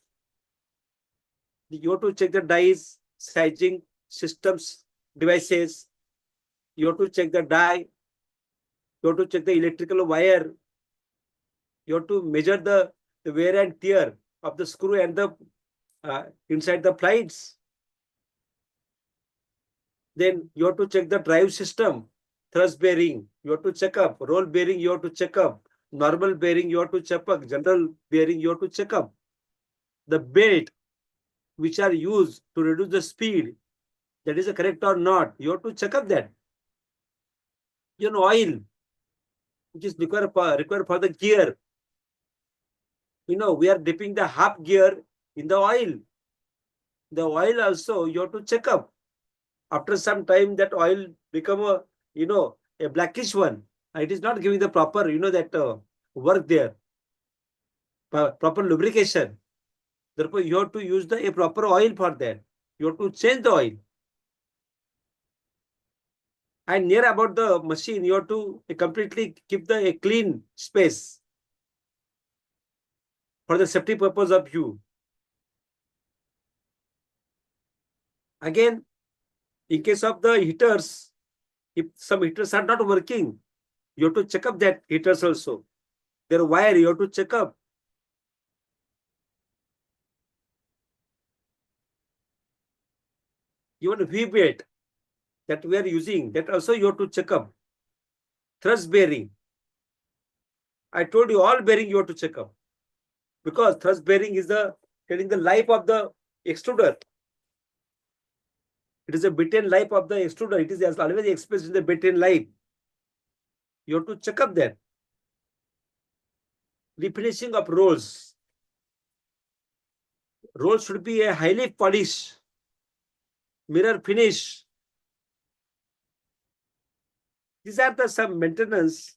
You have to check the dies, sizing, systems, devices. You have to check the die. You have to check the electrical wire. You have to measure the wear and tear of the screw and the inside the plates. Then you have to check the drive system, thrust bearing. You have to check up. Roll bearing, you have to check up. Normal bearing, you have to check up. General bearing, you have to check up. The belt, which are used to reduce the speed, that is correct or not. You have to check up that. Oil, which is required for the gear. We are dipping the half gear in the oil. The oil also you have to check up. After some time, that oil become a blackish one. It is not giving the proper, that work there. Proper lubrication. Therefore, you have to use a proper oil for that. You have to change the oil. And near about the machine, you have to completely keep a clean space for the safety purpose of you. Again, in case of the heaters, if some heaters are not working, you have to check up that heaters also. Their wire, you have to check up. Even V-bait that we are using, that also you have to check up. Thrust bearing. I told you all bearing you have to check up. Because thrust bearing is telling the life of the extruder. It is a bitten life of the extruder. It is always expressed in the bitten life. You have to check up that. Refinishing of rolls. Rolls should be a highly polished, mirror finish. These are the some maintenance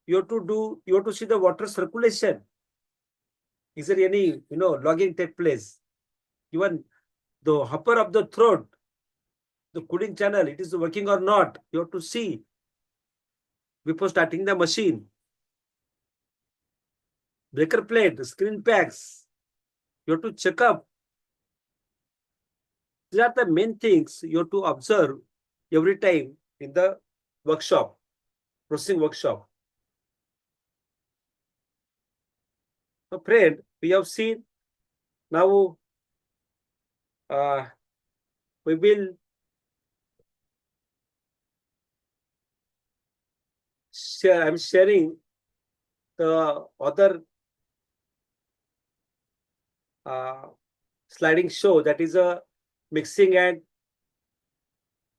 you have to do. You have to see the water circulation. Is there any logging take place? Even the hopper of the throat, the cooling channel, it is working or not. You have to see before starting the machine. Breaker plate, screen packs, you have to check up. These are the main things you have to observe every time in the workshop, processing workshop. So, friend, we have seen now we will share. I'm sharing the other uh, sliding show, that is a mixing and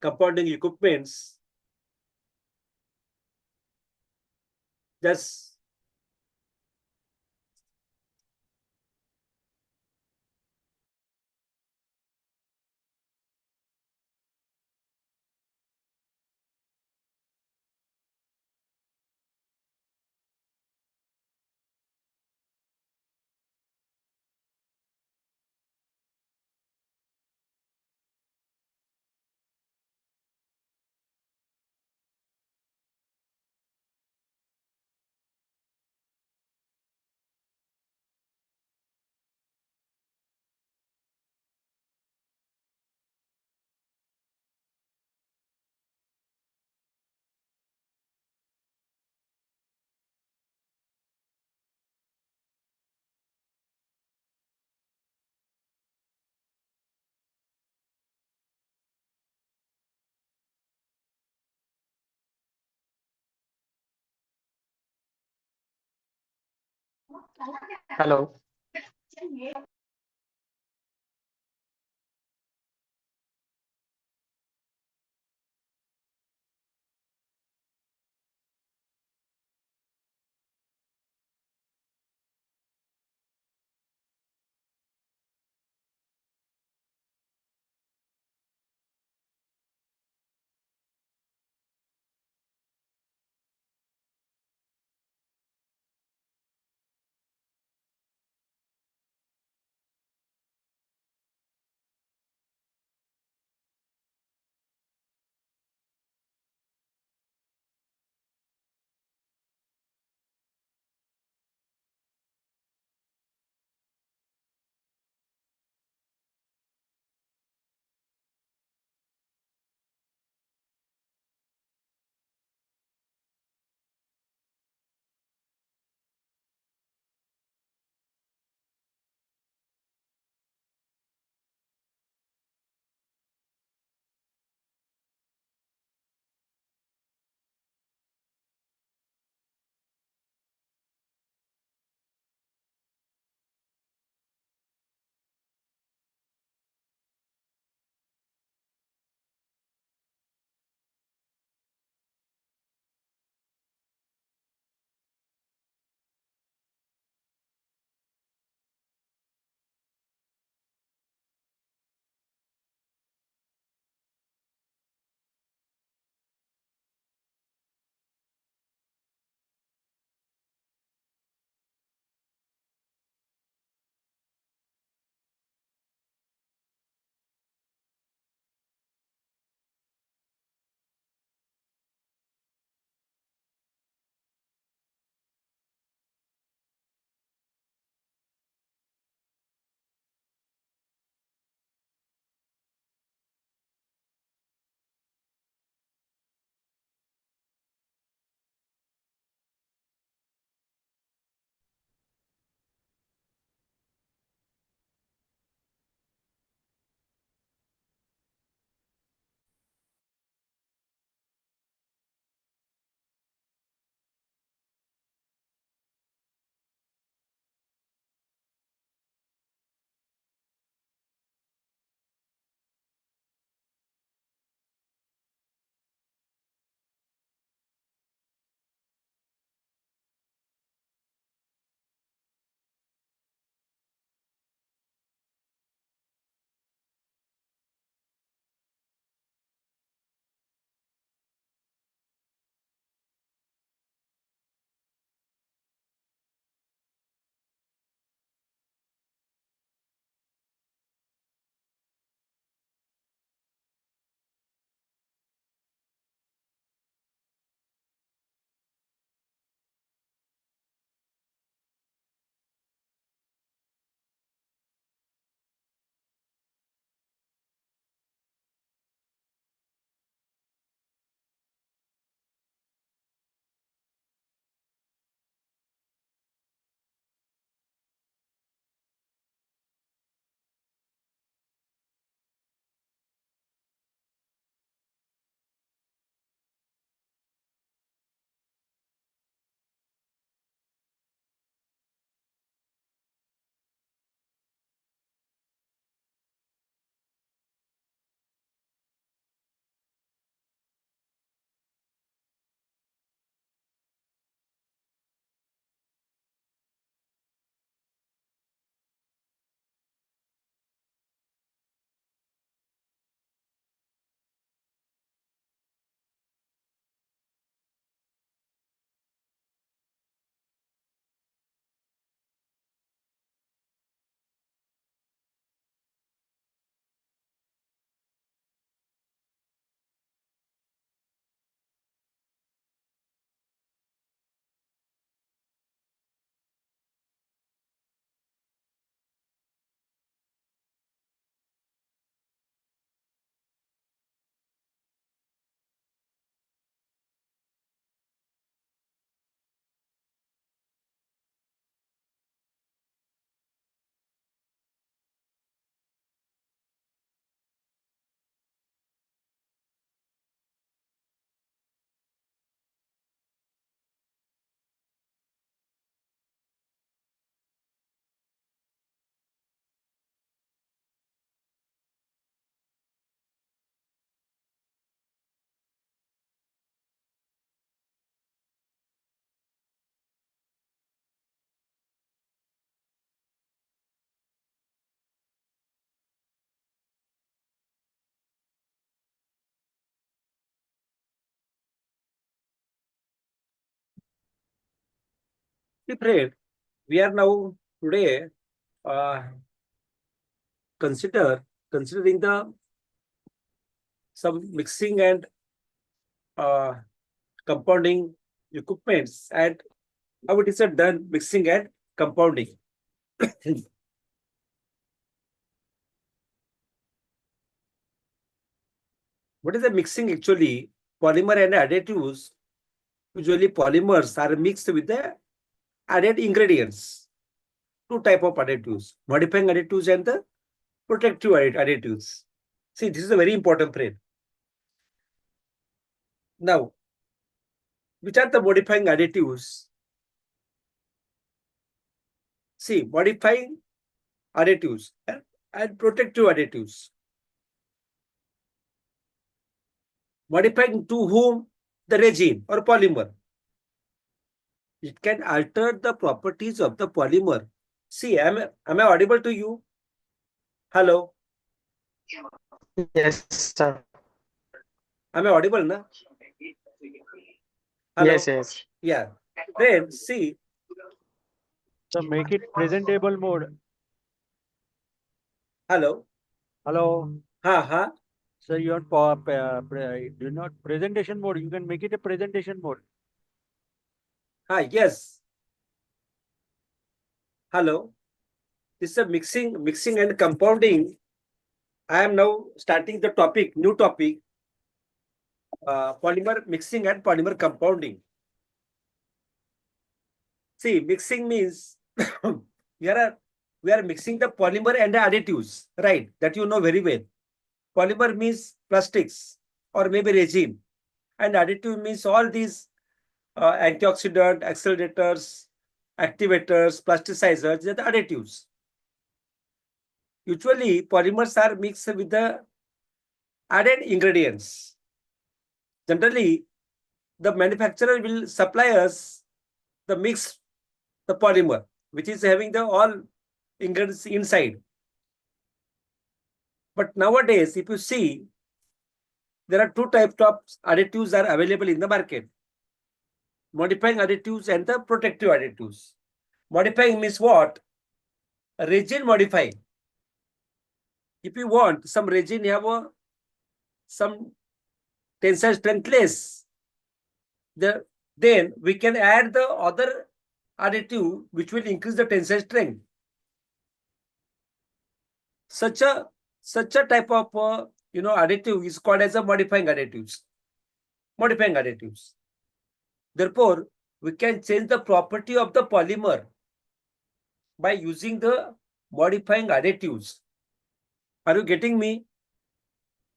compounding equipments. Just Hello. Friend, we are now today uh, considering the some mixing and uh, compounding equipments and how it is done mixing and compounding. What is the mixing actually? Polymer and additives. Usually polymers are mixed with the added ingredients. Two type of additives, modifying additives and the protective additives. See, this is a very important frame. Now, which are the modifying additives? See, modifying additives and protective additives. Modifying to whom? The resin or polymer. It can alter the properties of the polymer. See, am I audible to you? Hello? Yes, sir. Am I audible, na? Yes, Hello? yes. Yeah. Then, see, So make it presentable mode. hello? Hello. Ha. So you want do not presentation mode. You can make it a presentation mode. Yes. Hello? This is a mixing and compounding. I am now starting the topic, new topic, polymer mixing and polymer compounding. See, mixing means we are mixing the polymer and the additives, right? That you know very well. Polymer means plastics or maybe resin, and additive means all these antioxidant, accelerators, activators, plasticizers, they are the additives. Usually, polymers are mixed with the added ingredients. Generally, the manufacturer will supply us the mix, the polymer, which is having the all ingredients inside. But nowadays, if you see, there are two types of additives are available in the market. Modifying additives and the protective additives. Modifying means what? Resin modifying. If you want some resin have some tensile strength less, then we can add the other additive which will increase the tensile strength. Such a type of additive is called as a modifying additives. Modifying additives. Therefore, we can change the property of the polymer by using the modifying additives. Are you getting me?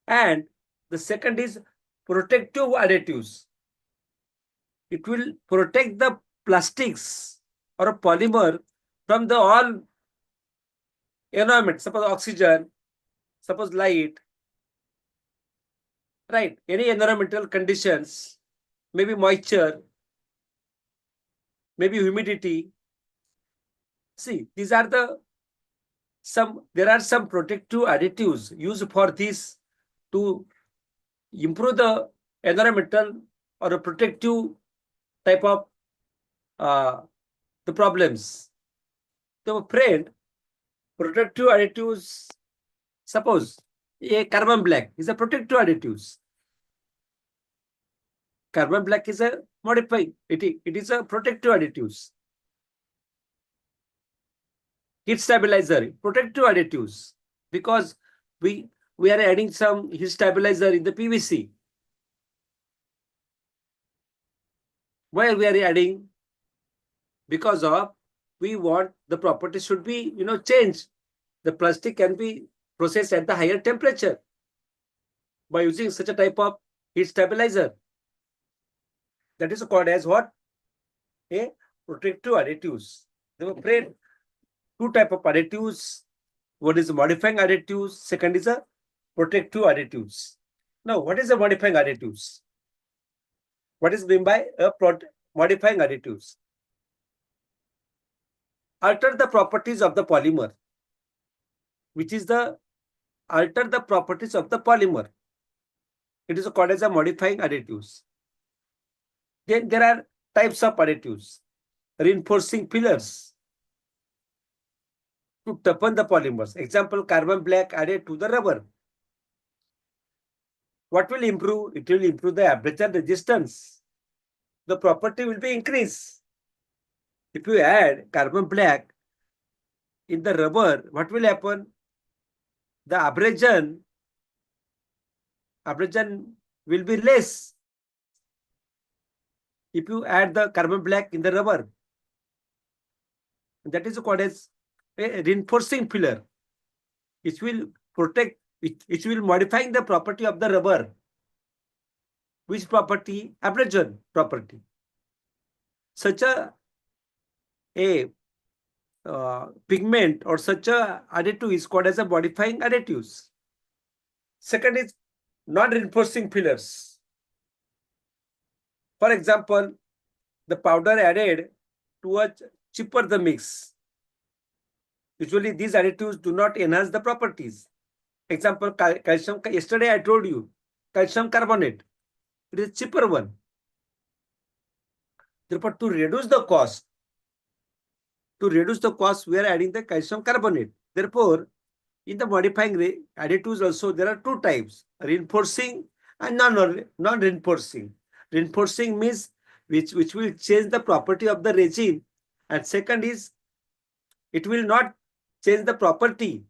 And the second is protective additives. It will protect the plastics or a polymer from the all environment, suppose oxygen, suppose light, right? Any environmental conditions, maybe moisture, maybe humidity. See, these are there are some protective additives used for this to improve the environmental or a protective type of the problems. So, friend, protective additives, suppose a carbon black is a protective additives. Carbon black is a modifying, it is a protective additives. Heat stabilizer, protective additives, because we are adding some heat stabilizer in the PVC. Why we are adding? Because of we want the property should be changed. The plastic can be processed at the higher temperature by using such a type of heat stabilizer. That is called as what? A protective additives. They were two type of additives. One is modifying additives. Second is a protective additives. Now, what is the modifying additives? What is meant by a modifying additives? Alter the properties of the polymer, which is the alter the properties of the polymer. It is called as a modifying additives. Then there are types of additives. reinforcing pillars to toughen the polymers. Example, carbon black added to the rubber. What will improve? It will improve the abrasion resistance. The property will be increased. If you add carbon black in the rubber, what will happen? The abrasion will be less if you add the carbon black in the rubber. That is called as a reinforcing filler. It will protect, it will modifying the property of the rubber. Which property? Abrasion property. Such a pigment or such a additive is called as a modifying additives. Second is non-reinforcing fillers. For example, the powder added to a cheaper the mix. Usually these additives do not enhance the properties. Example, calcium, yesterday I told you, calcium carbonate. It is cheaper one. Therefore, to reduce the cost, we are adding the calcium carbonate. Therefore, in the modifying additives also, there are two types, reinforcing and non-reinforcing. Reinforcing means which will change the property of the resin. And second is, it will not change the property,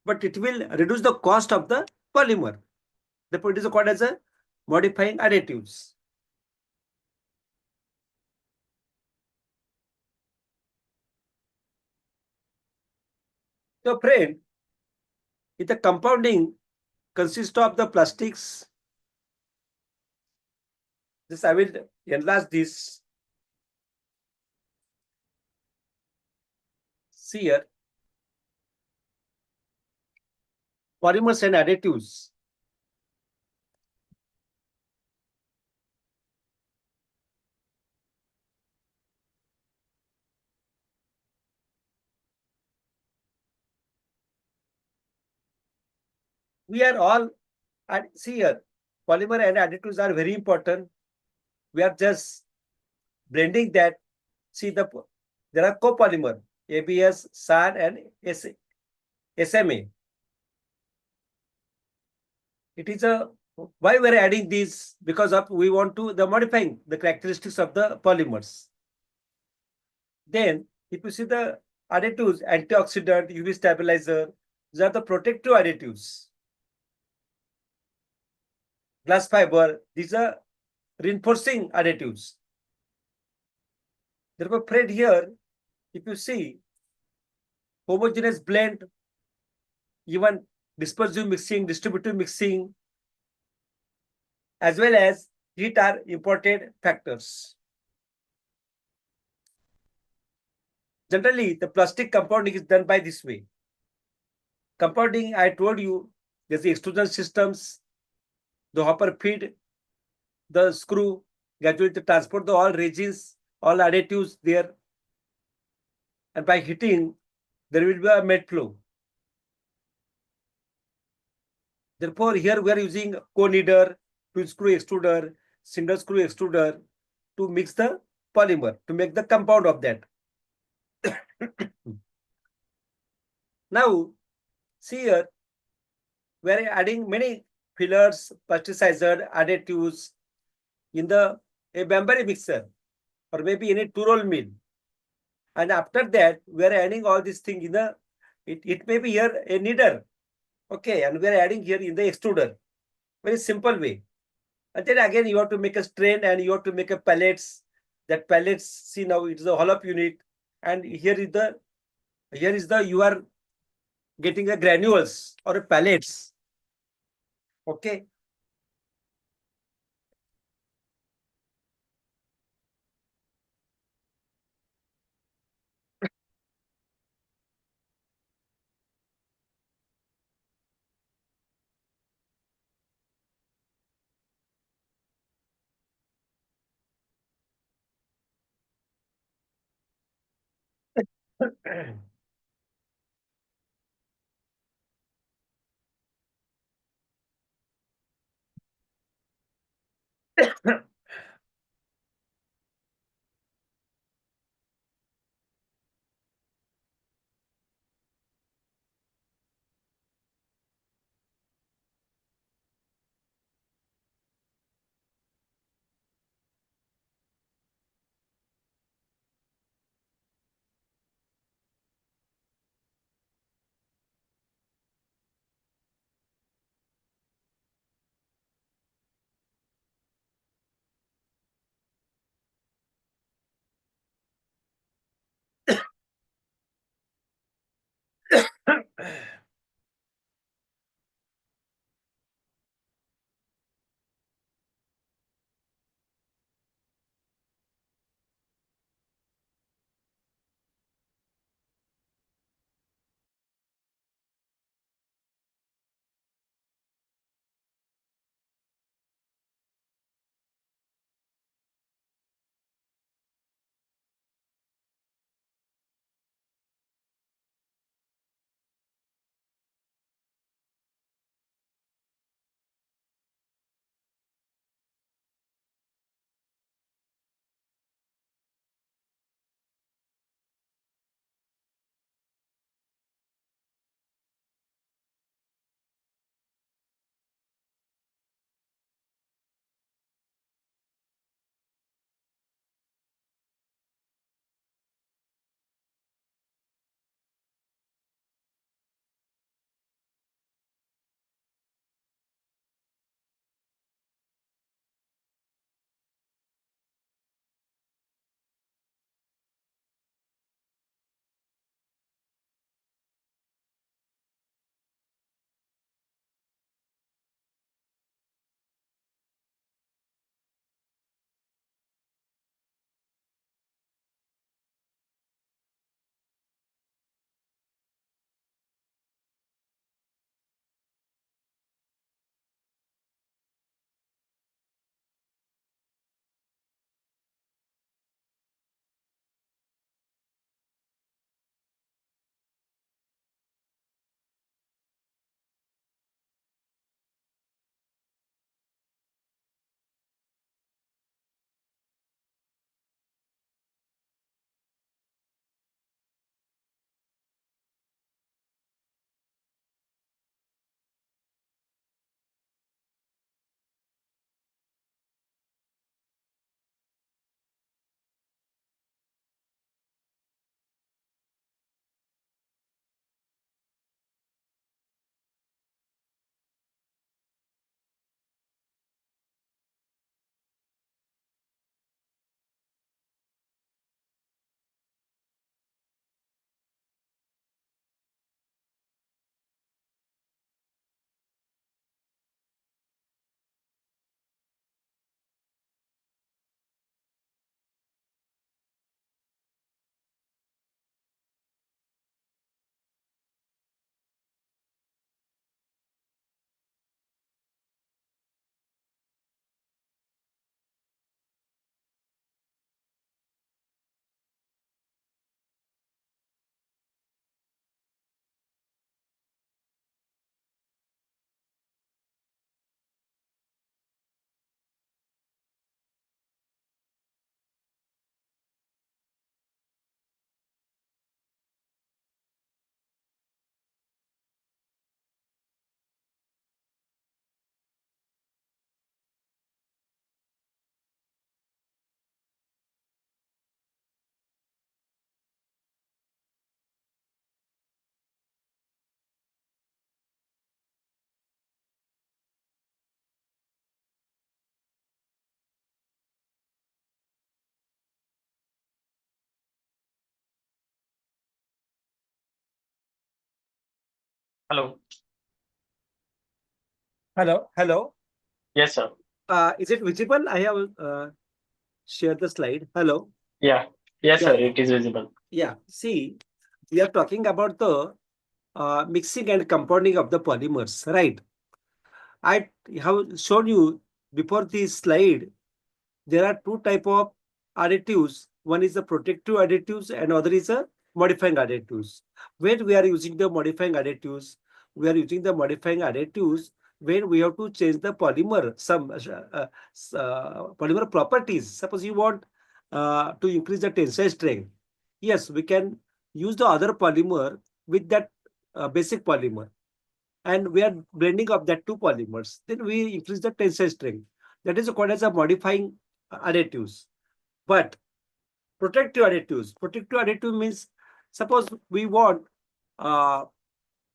but it will reduce the cost of the polymer. Therefore, it is called as a modifying additives. So, friend, if the compounding consists of the plastics, this I will enlarge this. See here, polymers and additives. We are all, and see here, polymer and additives are very important. We are just blending that. See, there are copolymer, ABS, SAR, and SMA. It is a, why we are adding these? Because of we want to the modifying the characteristics of the polymers. Then, if you see the additives, antioxidant, UV stabilizer, these are the protective additives. Glass fiber, these are reinforcing additives. Therefore, friend, here, if you see homogeneous blend, even dispersive mixing, distributive mixing, as well as heat are important factors. Generally, the plastic compounding is done by this way. Compounding, I told you, there's the extrusion systems, the hopper feed, the screw, gradually to transport the all resins, all additives there. And by heating, there will be a melt flow. Therefore, here we are using co-kneader, twin screw extruder, single screw extruder to mix the polymer, to make the compound of that. Now, see here, we are adding many fillers, pesticides, additives in the a Bambari mixer or maybe in a two-roll mill. And after that, we are adding all these things in the, it may be here a kneader. Okay, and we are adding here in the extruder. Very simple way. And then again, you have to make a strain and you have to make a pellets. That pellets, see now it is a hollow unit. And here is the, you are getting a granules or a pellets. Okay. Hello. Hello. Yes, sir. Is it visible? I have shared the slide. Hello. Yeah. Yes, sir. Yeah. It is visible. Yeah. See, we are talking about the mixing and compounding of the polymers, right? I have shown you before this slide. There are two type of additives. One is the protective additives and other is a modifying additives. When we are using the modifying additives, we are using the modifying additives when we have to change the polymer, some polymer properties. Suppose you want to increase the tensile strength. Yes, we can use the other polymer with that basic polymer, and we are blending of that two polymers. Then we increase the tensile strength. That is called as a modifying additives. But protective additive means, suppose we want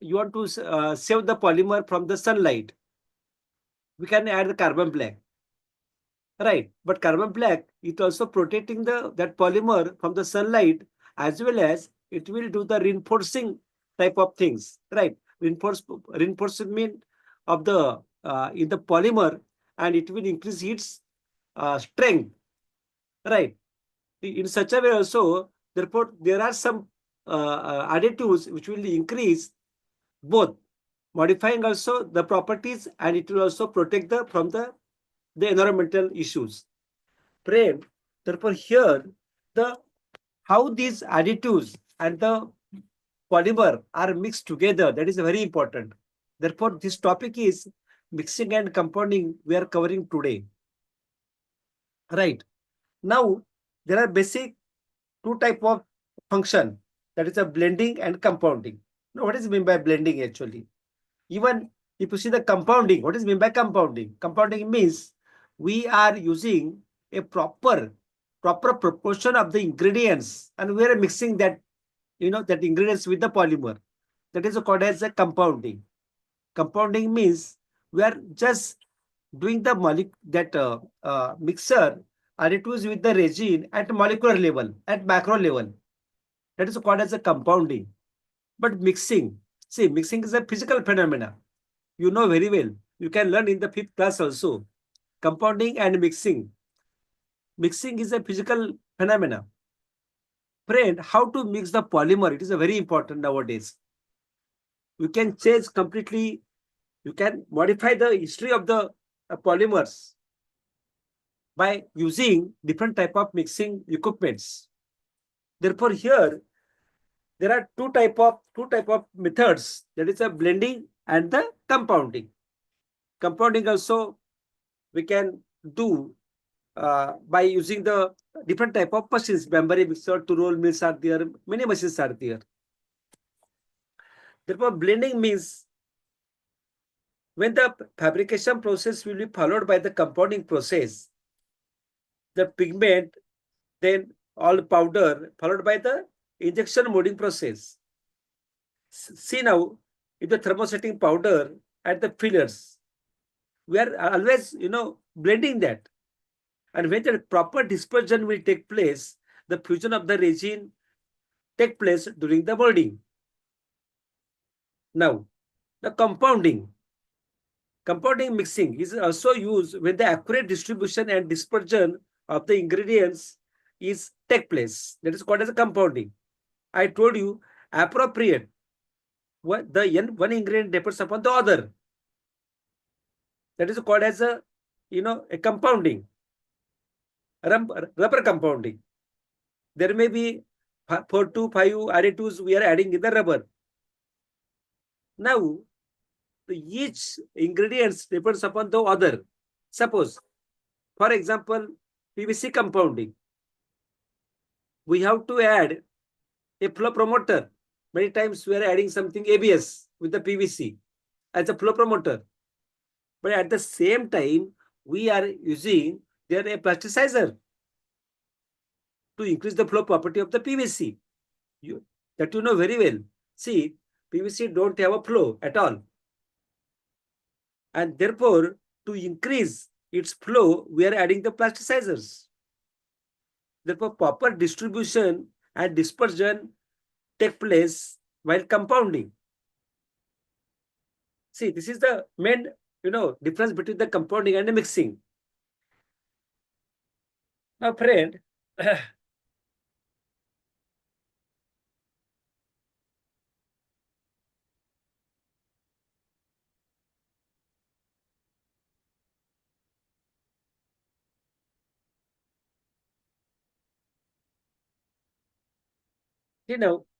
you want to save the polymer from the sunlight. We can add the carbon black, right? But carbon black is also protecting the that polymer from the sunlight, as well as it will do the reinforcing type of things, right? Reinforcement of the in the polymer, and it will increase its strength, right? In such a way also, therefore, there are some additives which will increase both modifying also the properties, and it will also protect the from the environmental issues. Prem, therefore here the how these additives and the polymer are mixed together, that is very important. Therefore, this topic is mixing and compounding we are covering today. Right. Now, there are basic two type of function, that is a blending and compounding. Now, what is mean by blending actually? Even if you see the compounding, what is mean by compounding? Compounding means we are using a proper proportion of the ingredients, and we are mixing that, that ingredients with the polymer. That is called as a compounding. Compounding means we are just doing the mixer additives with the resin at molecular level, at macro level. That is called as a compounding. But mixing, see, mixing is a physical phenomena. You know very well. You can learn in the fifth class also. Compounding and mixing. Mixing is a physical phenomena. Friend, how to mix the polymer? It is a very important nowadays. You can change completely. You can modify the history of the polymers by using different type of mixing equipments. Therefore, here there are two type of methods, that is a blending and the compounding. Compounding also we can do by using the different type of machines. Memory mixer, to roll mills are there, many machines are there. Therefore, blending means when the fabrication process will be followed by the compounding process, the pigment, then all powder, followed by the injection molding process. See now, in the thermosetting powder and the fillers, we are always, blending that. And when the proper dispersion will take place, the fusion of the resin take place during the molding. Now, the compounding. Compounding mixing is also used when the accurate distribution and dispersion of the ingredients is take place. That is called as a compounding. I told you appropriate. One ingredient depends upon the other. That is called as a compounding. Rubber compounding. There may be 4 to 5 additives we are adding in the rubber. Now, each ingredients depends upon the other. Suppose, for example, PVC compounding. We have to add a flow promoter. Many times we are adding something ABS with the PVC as a flow promoter. But at the same time, we are using there a plasticizer to increase the flow property of the PVC. That you know very well. See, PVC don't have a flow at all. And therefore, to increase its flow, we are adding the plasticizers. Therefore, proper distribution and dispersion take place while compounding. See, this is the main, difference between the compounding and the mixing. Now, friend,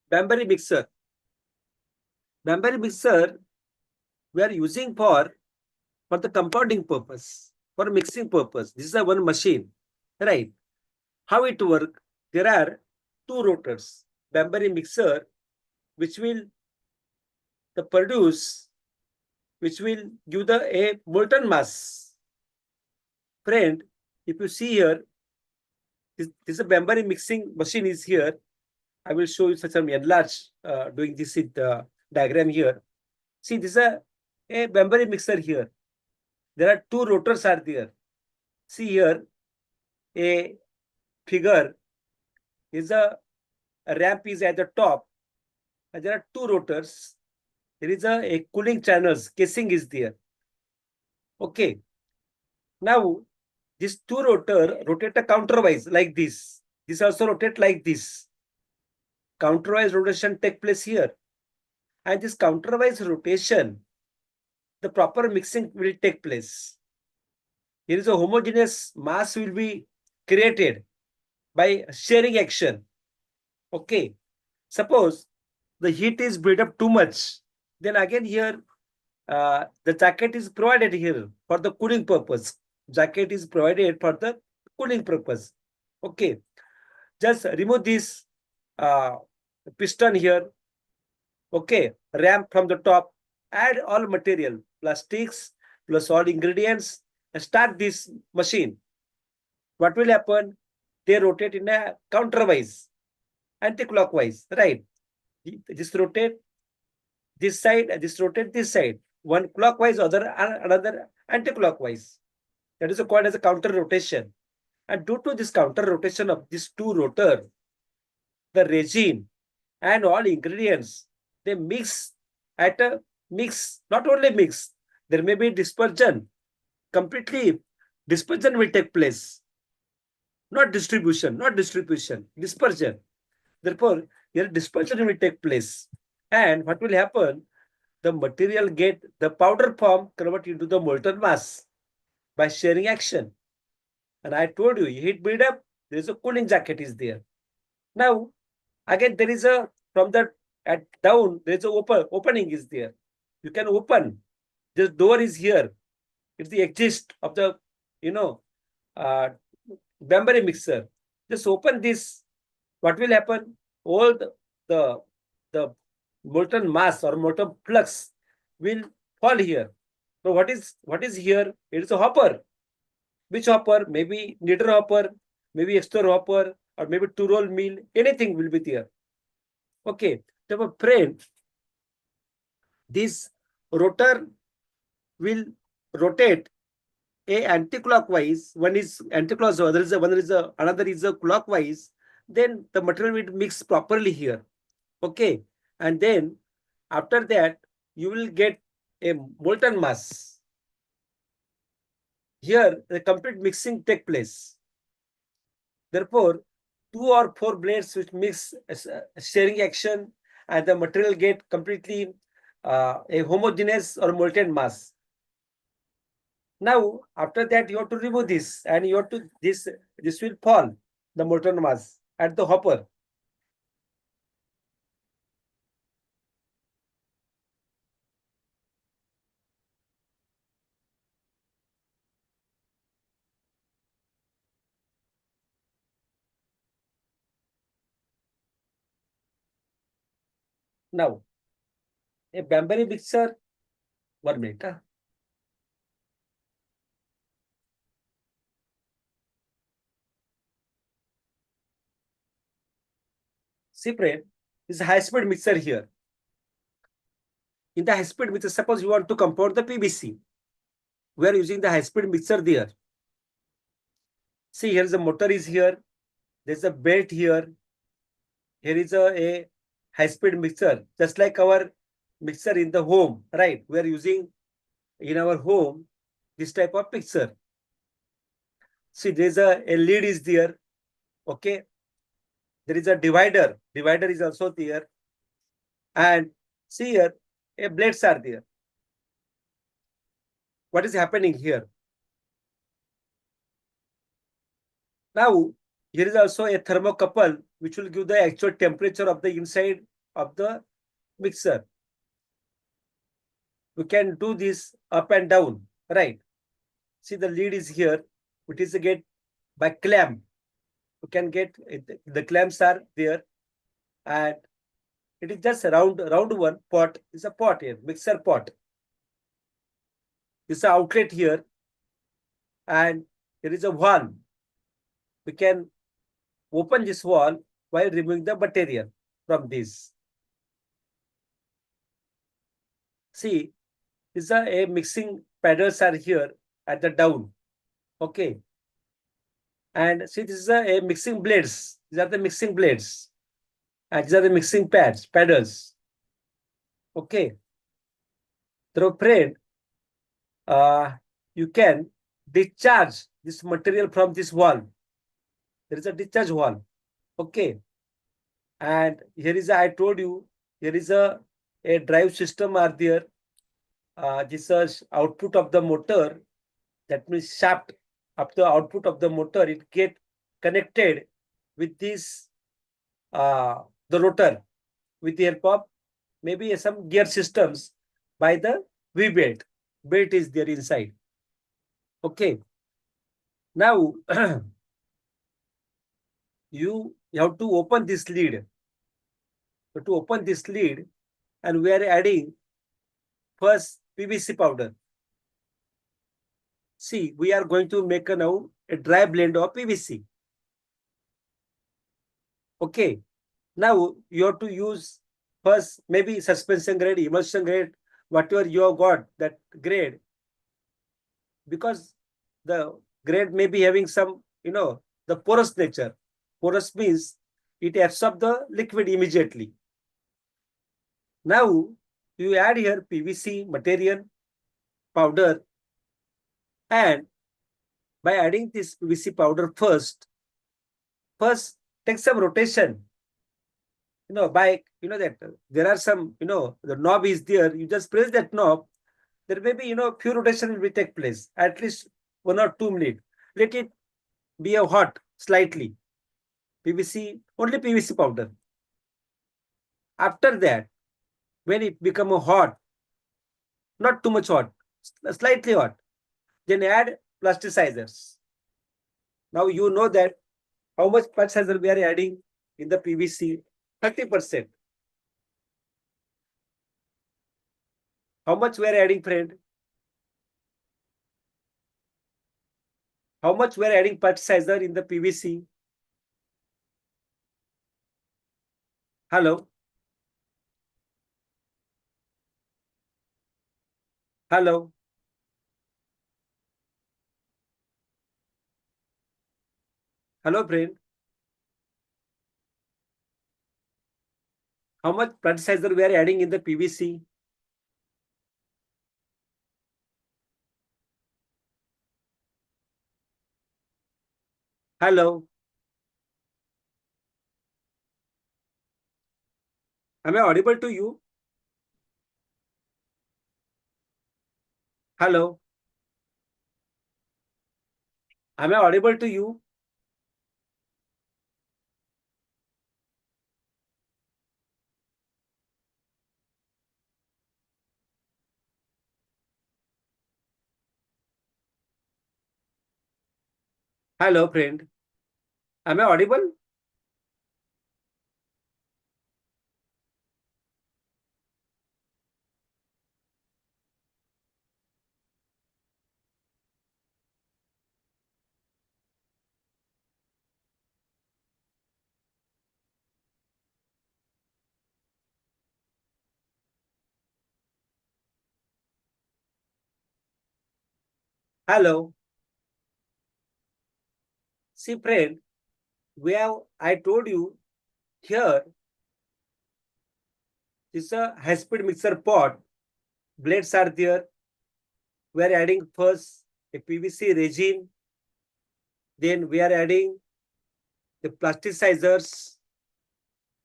Banbury mixer. Banbury mixer we are using for the compounding purpose, for mixing purpose. This is a one machine, right? How it work? There are two rotors. Banbury mixer, which will the produce, which will give the a molten mass. Friend, if you see here, this is a Banbury mixing machine is here. I will show you such a enlarge doing this in the diagram here. See, this is a Banbury mixer here. There are two rotors are there. See here, a figure is a ramp is at the top, and there are two rotors. There is a cooling channels, casing is there. Okay. Now, this two rotor rotate a counterwise like this. This also rotate like this. Counterwise rotation take place here. And this counterwise rotation, the proper mixing will take place. Here is a homogeneous mass will be created by sharing action. Okay. Suppose the heat is built up too much, then again here the jacket is provided here for the cooling purpose. Jacket is provided for the cooling purpose. Okay. Just remove this piston here. Okay. Ramp from the top. Add all material, plastics plus all ingredients, and start this machine. What will happen? They rotate in a counterwise, anti-clockwise, right? This rotate this side, this rotate this side. One clockwise, another anti-clockwise. That is called as a counter rotation. And due to this counter rotation of these two rotor, the resin and all ingredients, they mix at a mix, not only mix, there may be dispersion. Completely dispersion will take place. Not distribution, dispersion. Therefore, here dispersion will take place. And what will happen? The material get the powder form convert into the molten mass by sharing action. And I told you, heat build up, there is a cooling jacket is there. Now, again, there is a, from the at down, there is a opening is there. You can open. This door is here. It's the exist of the, Banbury mixer. Just open this. What will happen? All the molten mass or molten flux will fall here. So what is here? It is a hopper. Which hopper? Maybe knitter hopper, maybe extra hopper, or maybe two roll mill. Anything will be there. Okay. So my friend, this rotor will rotate a anti-clockwise. One is anti-clockwise, another is a clockwise. Then the material will mix properly here. Okay. And then after that, you will get a molten mass. Here, the complete mixing take place. Therefore, two or four blades which mix sharing action and the material get completely a homogeneous or molten mass. Now, after that, you have to remove this and you have to, this will fall, the molten mass at the hopper. Now, a Banbury mixer, 1 minute. Separate is a high-speed mixer here. In the high-speed mixer, suppose you want to compound the PVC. We are using the high-speed mixer there. See, here is a motor is here. There's a belt here. Here is a high-speed mixer, just like our mixer in the home, right? We are using in our home this type of mixer. See, there's a lead is there. Okay. There is a divider. Divider is also there. And see here, blades are there. What is happening here? Now, here is also a thermocouple which will give the actual temperature of the inside of the mixer. We can do this up and down, right? See, the lead is here. It is get by clamp. You can get the clamps are there, and it is just round one pot. It's a pot here, mixer pot. This is an outlet here, and there is a valve. We can open this valve while removing the material from this. See, these are a mixing paddles are here at the down. Okay. And see, this is a mixing blades. These are the mixing blades. And these are the mixing paddles. Okay. Through friend, you can discharge this material from this valve. There is a discharge valve. Okay. And here is, I told you, here is a drive system are there. This is output of the motor. That means shaft of the output of the motor, it get connected with this, the rotor with the help of maybe some gear systems by the V belt. Belt is there inside. Okay. Now, you have to open this lead. To open this lead, and we are adding first PVC powder. See, we are going to make now a dry blend of PVC. Okay. Now you have to use first maybe suspension grade, emulsion grade, whatever you have got that grade, because the grade may be having some, the porous nature. Porous means it absorbs the liquid immediately. Now you add here PVC material powder, and by adding this PVC powder first take some rotation. By that there are some, the knob is there. You just press that knob. There may be, few rotation will take place, at least 1 or 2 minutes. Let it be a hot slightly. PVC, only PVC powder. After that, when it become a hot, not too much hot, slightly hot, then add plasticizers. Now you know that how much plasticizer we are adding in the PVC, 30%. How much we are adding, friend? How much we are adding plasticizer in the PVC? Hello? Hello? Hello, friend? How much plasticizer we are adding in the PVC? Hello? Am I audible to you? Hello? Am I audible to you? Hello, friend. Am I audible? Hello. See, friend, I told you here, This is a high-speed mixer pot. Blades are there. We are adding first a PVC resin. Then we are adding the plasticizers,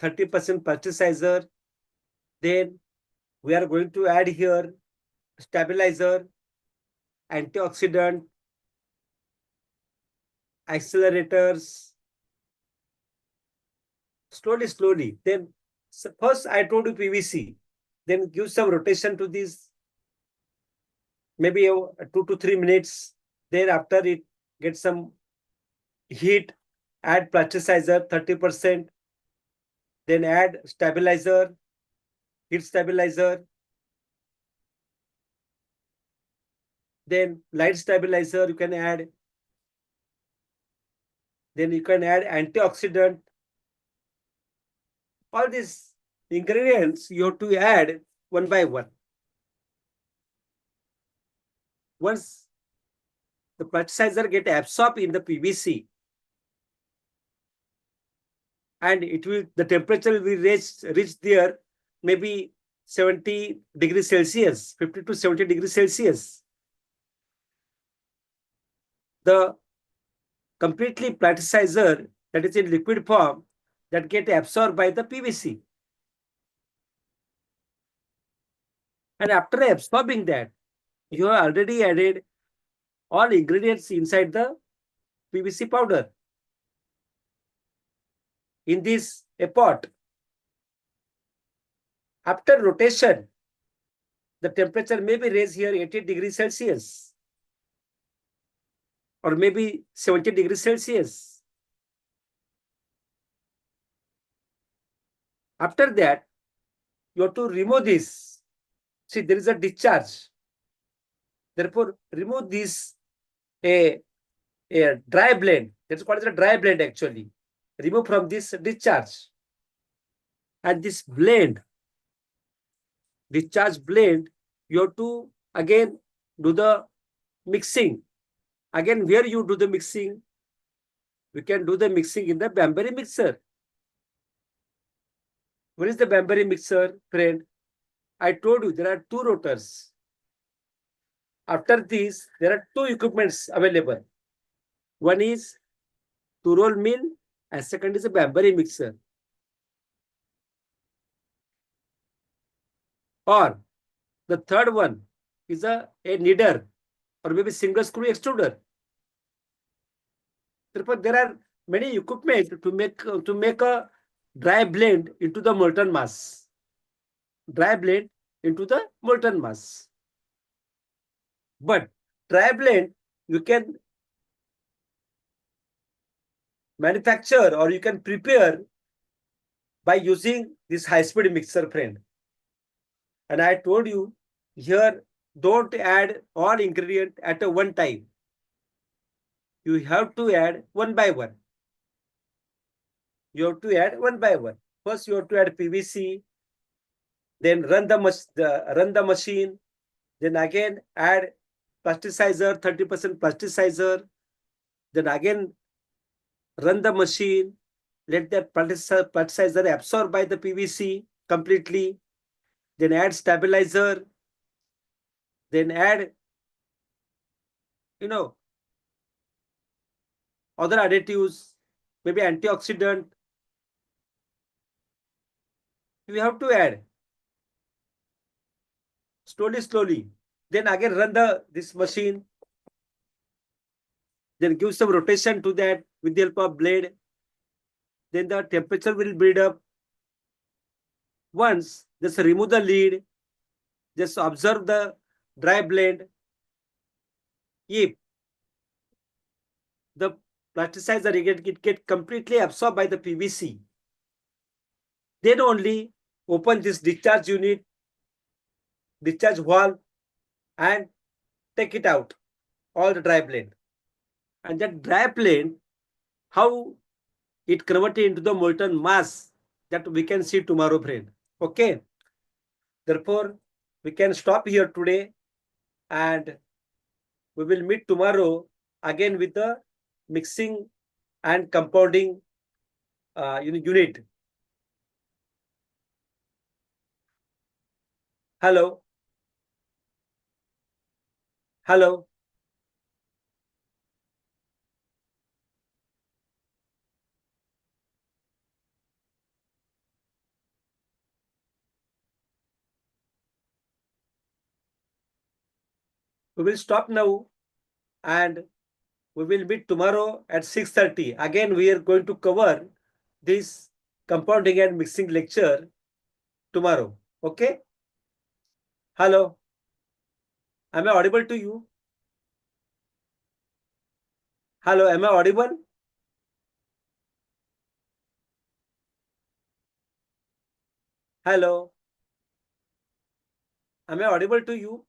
30% plasticizer. Then we are going to add here stabilizer, antioxidant, accelerators. Slowly. Then first I told you PVC. Then give some rotation to this, maybe 2 to 3 minutes. Then after it gets some heat, add plasticizer 30%. Then add stabilizer, heat stabilizer. Then light stabilizer you can add. Then you can add antioxidant. All these ingredients you have to add one by one. Once the plasticizer get absorbed in the PVC, and the temperature will reach there maybe 70 degrees Celsius, 50 to 70 degrees Celsius. The completely plasticizer that is in liquid form that get absorbed by the PVC. And after absorbing that, you have already added all ingredients inside the PVC powder in this a pot. After rotation, the temperature may be raised here 80 degrees Celsius or maybe 70 degrees Celsius. After that, you have to remove this. See, there is a discharge. Therefore, remove this a dry blend. That's called as a dry blend actually. Remove from this discharge. And this blend, discharge blend, you have to again do the mixing. Again, where you do the mixing? We can do the mixing in the Banbury mixer. What is the Banbury mixer, friend? I told you there are two rotors. After this, there are two equipments available. One is two-roll mill and second is a Banbury mixer. Or the third one is a kneader or maybe single screw extruder. Therefore, there are many equipment to make a dry blend into the molten mass. Dry blend into the molten mass. But dry blend you can manufacture or you can prepare by using this high-speed mixer, friend. And I told you here, don't add all ingredient at a one time. You have to add one by one. You have to add one by one. First, you have to add PVC, then run the machine, then again add plasticizer, 30% plasticizer, then again run the machine, let that plasticizer absorb by the PVC completely, then add stabilizer, then add, other additives, maybe antioxidant. You have to add slowly. Then again run this machine. Then give some rotation to that with the help of blade. Then the temperature will build up. Once, just remove the lid. Just observe the dry blend. If the plasticizer get completely absorbed by the PVC, then only open this discharge unit, discharge valve, and take it out, all the dry blend. And that dry blend, how it converted into the molten mass, that we can see tomorrow, friend. Okay. Therefore, we can stop here today and we will meet tomorrow again with the mixing and compounding unit. Hello. Hello. We will stop now and we will meet tomorrow at 6:30. Again, we are going to cover this compounding and mixing lecture tomorrow. Okay? Hello. Am I audible to you? Hello, am I audible? Hello. Am I audible to you?